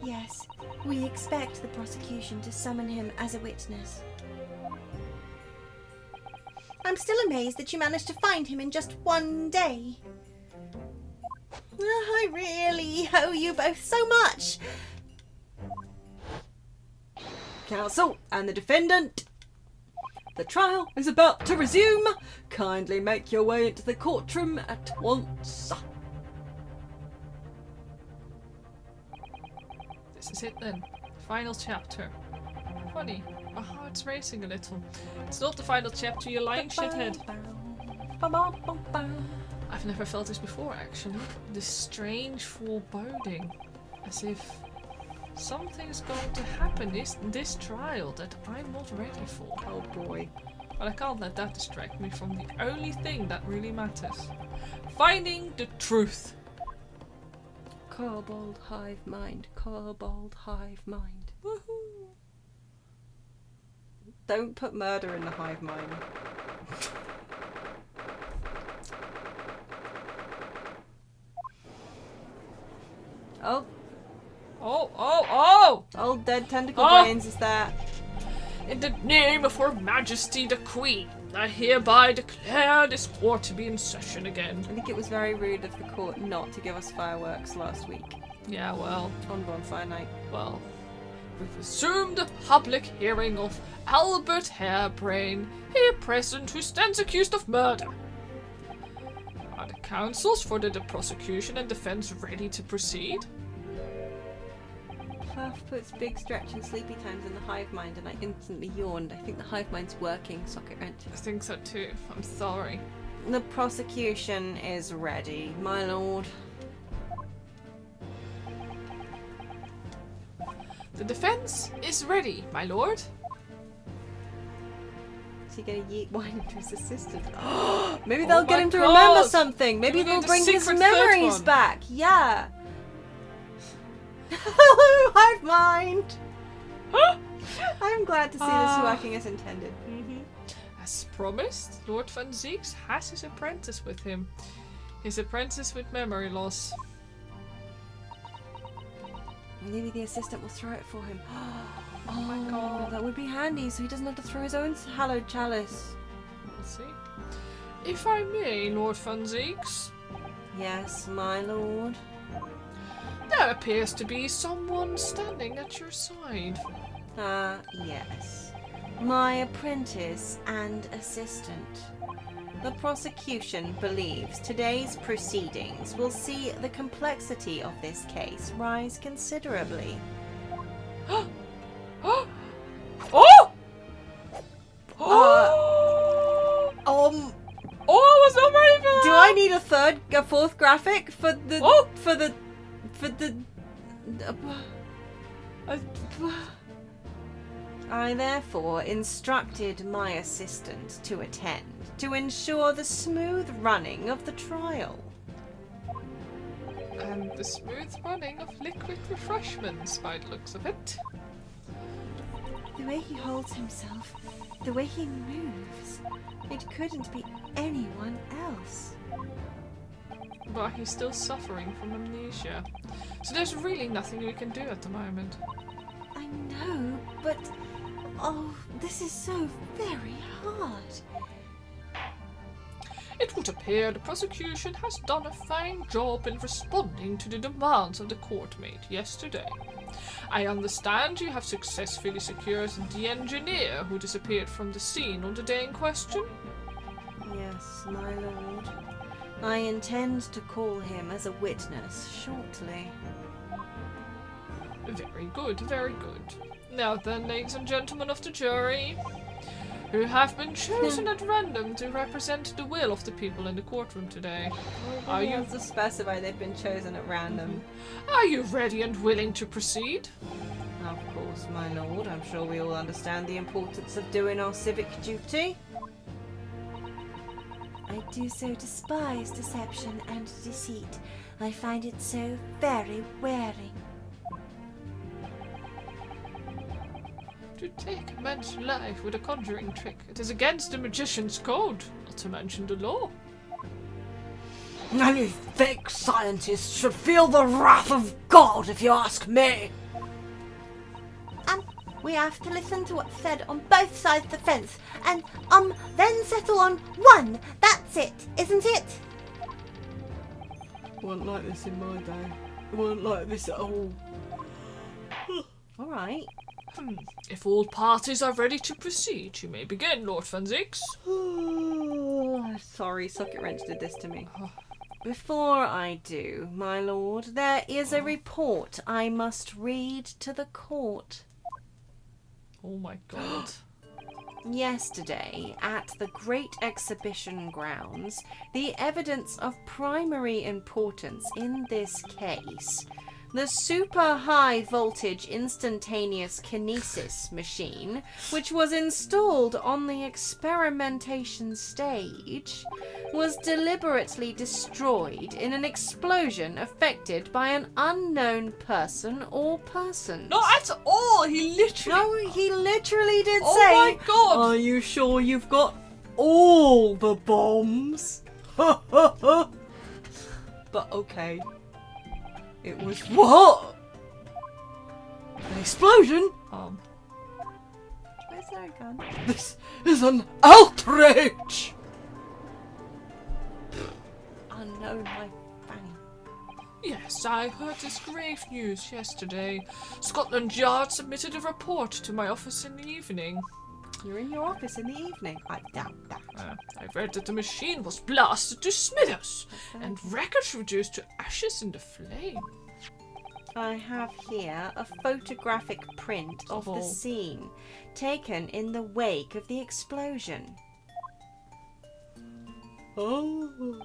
Yes, we expect the prosecution to summon him as a witness. I'm still amazed that you managed to find him in just one day. I really owe you both so much. Counsel and the defendant. The trial is about to resume. Kindly make your way into the courtroom at once. This is it then. Final chapter. Funny, my heart's racing a little. It's not the final chapter, you lying shithead. I've never felt this before, actually. This strange foreboding. As if something is going to happen in this trial that I'm not ready for. Oh boy. But I can't let that distract me from the only thing that really matters. Finding the truth. Kobold hive mind. Kobold hive mind. Woohoo! Don't put murder in the hive mind. Oh, Oh! old dead tentacle Oh! brains is there. In the name of Her Majesty the Queen, I hereby declare this court to be in session again. I think it was very rude of the court not to give us fireworks last week Yeah, well, on bonfire night. we've resumed the public hearing of Albert Harebrain, here present, who stands accused of murder. Are the counsels for the prosecution and defense ready to proceed? Fluff puts big stretching sleepy times in the hive mind and I instantly yawned. I think the hive mind's working, Socketwrench. I think so too. I'm sorry. The prosecution is ready, my lord. The defense is ready, my lord. Is he gonna yeet wine into his assistant? Maybe Oh they'll get my him to God. remember something. Maybe Maybe they'll the bring his secret third memories one. back. Yeah. Hello, hive mind. I'm glad to see this working as intended. As promised, Lord Van Zieks has his apprentice with him. His apprentice with memory loss. Maybe the assistant will throw it for him. Oh my God. that would be handy so he doesn't have to throw his own hallowed chalice. We'll see. If I may, Lord Van Zieks, Yes, my lord. there appears to be someone standing at your side. Yes. My apprentice and assistant. The prosecution believes today's proceedings will see the complexity of this case rise considerably. Oh! Oh, Oh, I was not ready for that! do I need a fourth graphic for the Oh! for the I therefore instructed my assistant to attend to ensure the smooth running of the trial. And the smooth running of liquid refreshments, by the looks of it. The way he holds himself, the way he moves, it couldn't be anyone else. But he's still suffering from amnesia. So there's really nothing we can do at the moment. I know, but oh, this is so very hard. It would appear the prosecution has done a fine job in responding to the demands of the court made yesterday. I understand you have successfully secured the engineer who disappeared from the scene on the day in question? Yes, my lord. I intend to call him as a witness shortly. Very good, very good. Now then, ladies and gentlemen of the jury, who have been chosen at random to represent the will of the people in the courtroom today. Are You you have to specify they've been chosen at random. Are you ready and willing to proceed? Of course, my lord. I'm sure we all understand the importance of doing our civic duty. I do so despise deception and deceit. I find it so very wearing. To take a man's life with a conjuring trick, it is against the magician's code, not to mention the law. Any fake scientist should feel the wrath of God, if you ask me. We have to listen to what's said on both sides of the fence and, then settle on one. That's it, isn't it? It wasn't like this in my day. It wasn't like this at all. All right. If all parties are ready to proceed, you may begin, Lord Van Zix. Sorry, Socketwrench did this to me. Before I do, my lord, there is a report I must read to the court. Oh my god. Yesterday, at the Great Exhibition Grounds, the evidence of primary importance in this case, the super high voltage instantaneous kinesis machine, which was installed on the experimentation stage, was deliberately destroyed in an explosion affected by an unknown person or persons. Not at all! He literally... No, he literally did Oh say... my god! Are you sure you've got all the bombs? But okay. It was what? An explosion? Where's our gun? This is an outrage! Unknown, my fanny. Yes, I heard this grave news yesterday. Scotland Yard submitted a report to my office in the evening. You're in your office in the evening. I doubt that. I read that the machine was blasted to smithers and records reduced to ashes in the flame. I have here a photographic print of the scene taken in the wake of the explosion. Oh.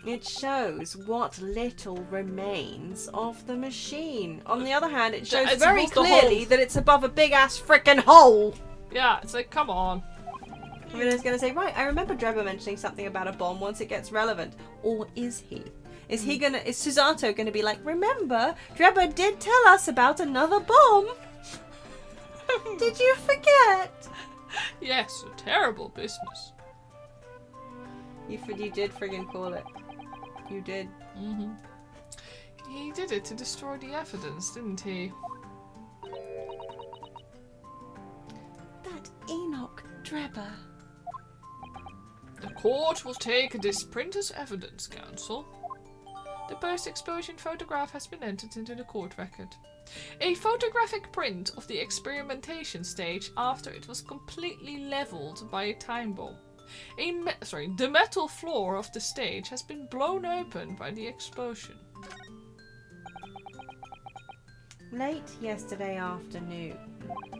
It shows what little remains of the machine. On the other hand, it shows It's very above the clearly hole. that it's above a big ass frickin' hole. Yeah, it's like, come on. I mean, I was going to say, right, I remember Drebber mentioning something about a bomb once it gets relevant. Or is he? Is Susato gonna be like, remember, Drebber did tell us about another bomb? Did you forget? Yes, a terrible business. You did friggin' call it. You did. Mm-hmm. He did it to destroy the evidence, didn't he? That Enoch Drebber. The court will take this print as evidence, counsel. The post-explosion photograph has been entered into the court record. A photographic print of the experimentation stage after it was completely leveled by a time bomb. The metal floor of the stage has been blown open by the explosion. Late yesterday afternoon,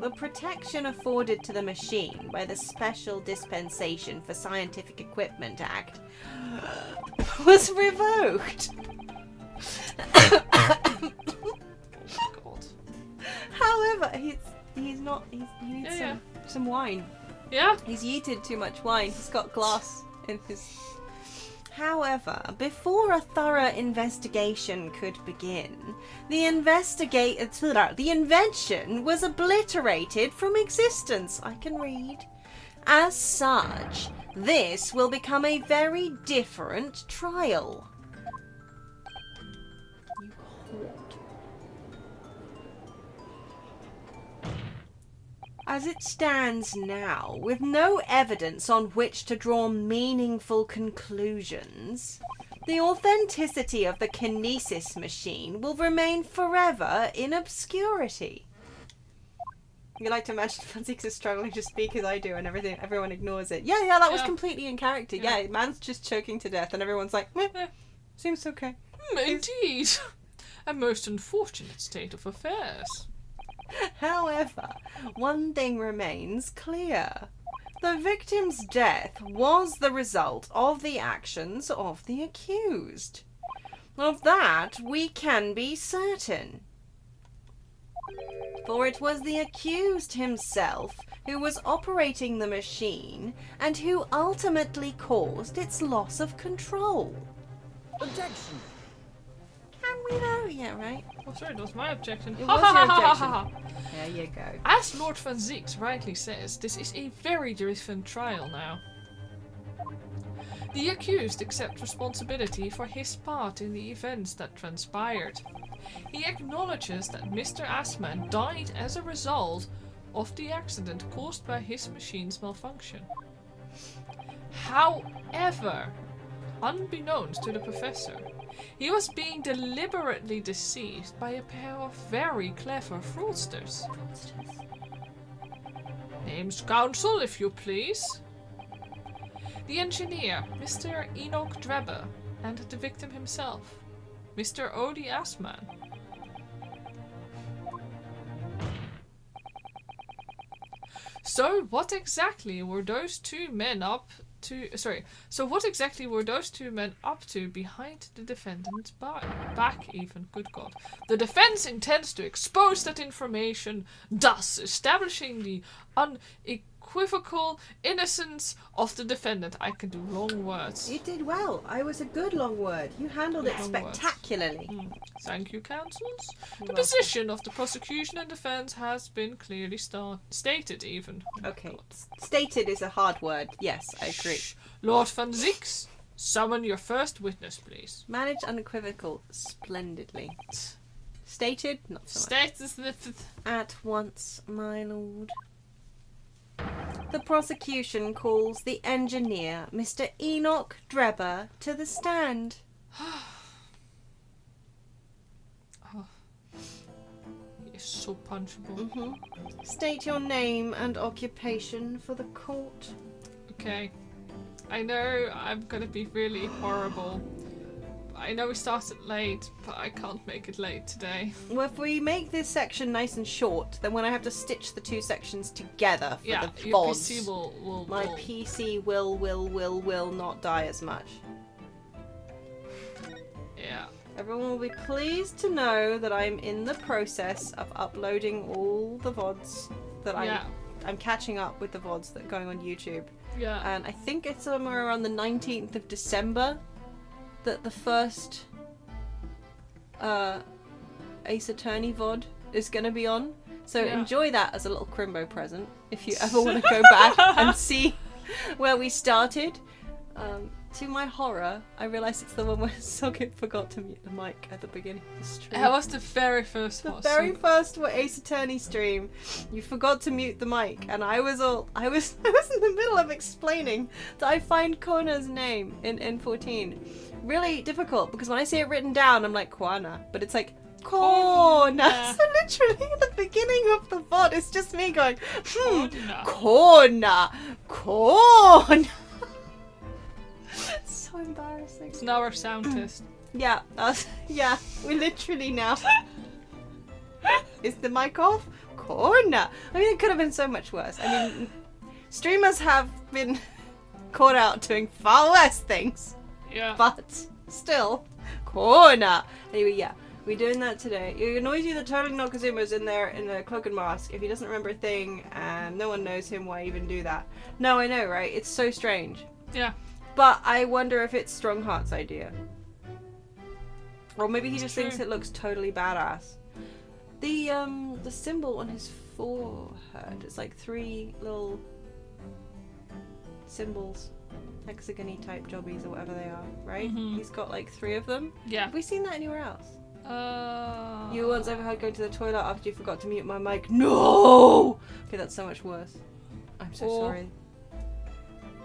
the protection afforded to the machine by the Special Dispensation for Scientific Equipment Act was revoked. Oh my god. However, he needs some wine. Yeah? He's yeeted too much wine. He's got glass in his... However, before a thorough investigation could begin, the invention was obliterated from existence. I can read. As such, this will become a very different trial. You whore. As it stands now, with no evidence on which to draw meaningful conclusions, the authenticity of the kinesis machine will remain forever in obscurity. You like to imagine Franzix is struggling to speak as I do and everyone ignores it. Yeah, that was completely in character. Yeah, man's just choking to death and everyone's like, meh, seems okay. Indeed. A most unfortunate state of affairs. However, one thing remains clear. The victim's death was the result of the actions of the accused. Of that we can be certain. For it was the accused himself who was operating the machine and who ultimately caused its loss of control. Objection! Can we know? Yeah, right? Oh, sorry, that was my objection. It was your objection. There you go. As Lord Van Zix rightly says, this is a very different trial now. The accused accepts responsibility for his part in the events that transpired. He acknowledges that Mr. Assman died as a result of the accident caused by his machine's malfunction. However, unbeknownst to the professor, he was being deliberately deceived by a pair of very clever fraudsters. Names counsel, if you please. The engineer, Mr. Enoch Drebber, and the victim himself, Mr. Odie Assman. So what exactly were those two men up to? So what exactly were those two men up to behind the defendant's back? Even, good God. The defense intends to expose that information, thus establishing the unequivocal innocence of the defendant. I can do long words. You did well. I was a good long word. You handled it Long words. spectacularly. Thank you, counsels. You're The welcome. position of the prosecution and defense has been clearly stated, even. Oh my Okay. God. Stated is a hard word. Yes, I agree. Shh. Lord Van Zieks, summon your first witness, please. Managed unequivocal splendidly. Stated, not so much. Status. At once, my lord. The prosecution calls the engineer, Mr. Enoch Drebber, to the stand. He is so punchable. State your name and occupation for the court. Okay. I know I'm gonna be really horrible. I know we started late, but I can't make it late today. Well, if we make this section nice and short, then when I have to stitch the two sections together for Yeah, the your VoDs, PC will my PC will not die as much. Yeah. Everyone will be pleased to know that I'm in the process of uploading all the VoDs that Yeah. I'm catching up with the VoDs that are going on YouTube. Yeah. And I think it's somewhere around the 19th of December that the first Ace Attorney VoD is going to be on. So Yeah. enjoy that as a little Crimbo present if you ever want to go back and see where we started. To my horror, I realised it's the one where Socket forgot to mute the mic at the beginning of the stream. That was the very first The one. very first Ace Attorney stream, you forgot to mute the mic, and I was in the middle of explaining that I find Kona's name in N14 really difficult because when I see it written down, I'm like Kwana, but it's like Kona. Kona. So literally at the beginning of the VoD, it's just me going, Kona. Kona. So embarrassing. It's now our sound test. Yeah, yeah, we literally now. Is the mic off? Corner. I mean, it could have been so much worse. I mean, streamers have been caught out doing far worse things, Yeah. but still, corner. Anyway, yeah, we're doing that today. It annoys you that totally not Kazuma's in there in a cloak and mask. If he doesn't remember a thing and no one knows him, why even do that? No, I know, right? It's so strange. Yeah. But I wonder if it's Strongheart's idea. Or maybe he It's just true. thinks it looks totally badass. The symbol on his forehead is like 3 little symbols. Hexagony type jobbies or whatever they are, right? Mhm. He's got like 3 of them. Yeah. Have we seen that anywhere else? You You once overheard going to the toilet after you forgot to mute my mic. No! Okay, that's so much worse. I'm so Or- sorry.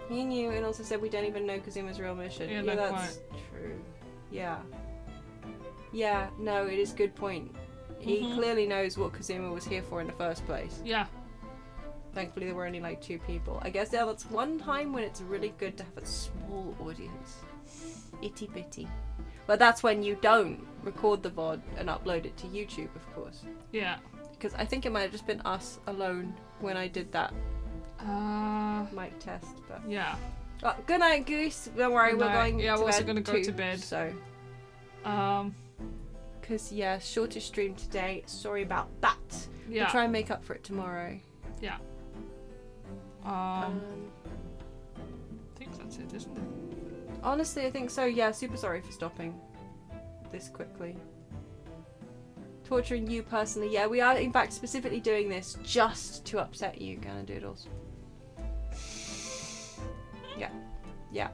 He knew and also said we don't even know Kazuma's real mission. Yeah, Yeah, no, that's true. Yeah. Yeah, no, it is a good point. He Mhm. clearly knows what Kazuma was here for in the first place. Yeah. Thankfully there were only like 2 people. I guess yeah, that's one time when it's really good to have a small audience. Itty bitty. But that's when you don't record the VOD and upload it to YouTube, of course. Yeah. Because I think it might have just been us alone when I did that mic test. But Yeah. oh, good night, Goose. Don't worry, Good we're night. going Yeah, to we're also bed gonna go too, to bed. So, Um. because yeah, shortest stream today. Sorry about that. Yeah. We'll try and make up for it tomorrow. Yeah. I think that's it, isn't it? Honestly, I think so. Yeah, super sorry for stopping this quickly. Torturing you personally. Yeah, we are in fact specifically doing this just to upset you, Ganadoodles. Yeah. Yeah.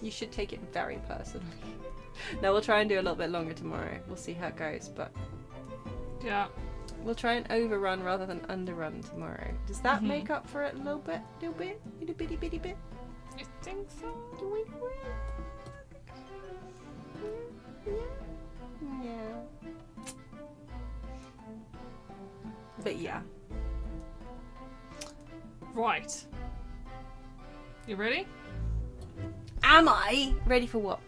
You should take it very personally. No, we'll try and do a little bit longer tomorrow. We'll see how it goes, but Yeah. we'll try and overrun rather than underrun tomorrow. Does that make up for it a little bit? Little bitty bitty bit? You think so? Yeah. But yeah. Right. You ready? Am I ready for what?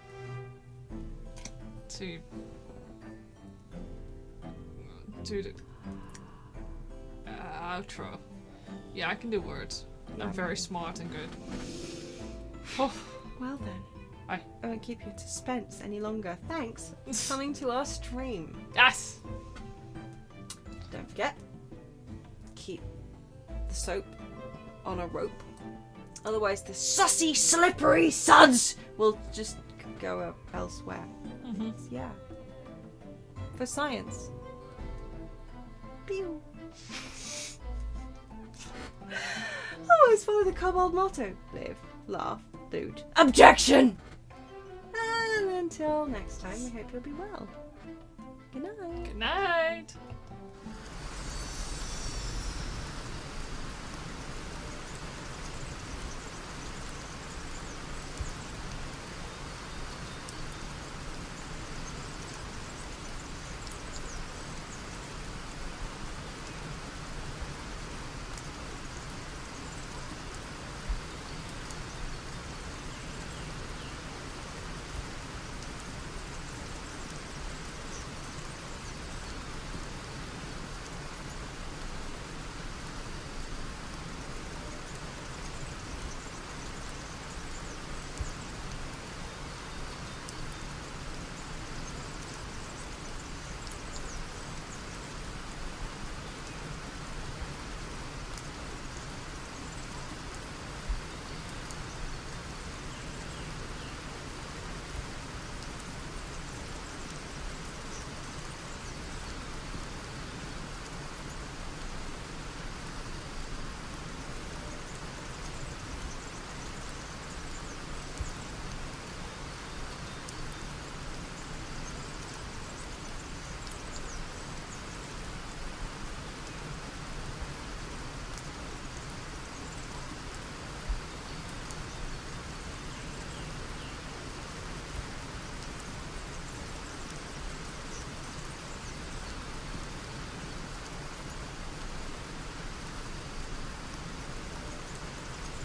To do the outro. Yeah, I can do words. I'm very smart and good. Oh, Well then. Aye. I won't keep you in suspense any longer. Thanks for coming to our stream. yes! Don't forget, keep the soap on a rope. Otherwise the sussy, slippery suds will just go elsewhere. Mm-hmm. Yeah. For science. Pew. Always follow the kobold motto. Live, laugh, loot. Objection! And until next time, we hope you'll be well. Good night. Good night!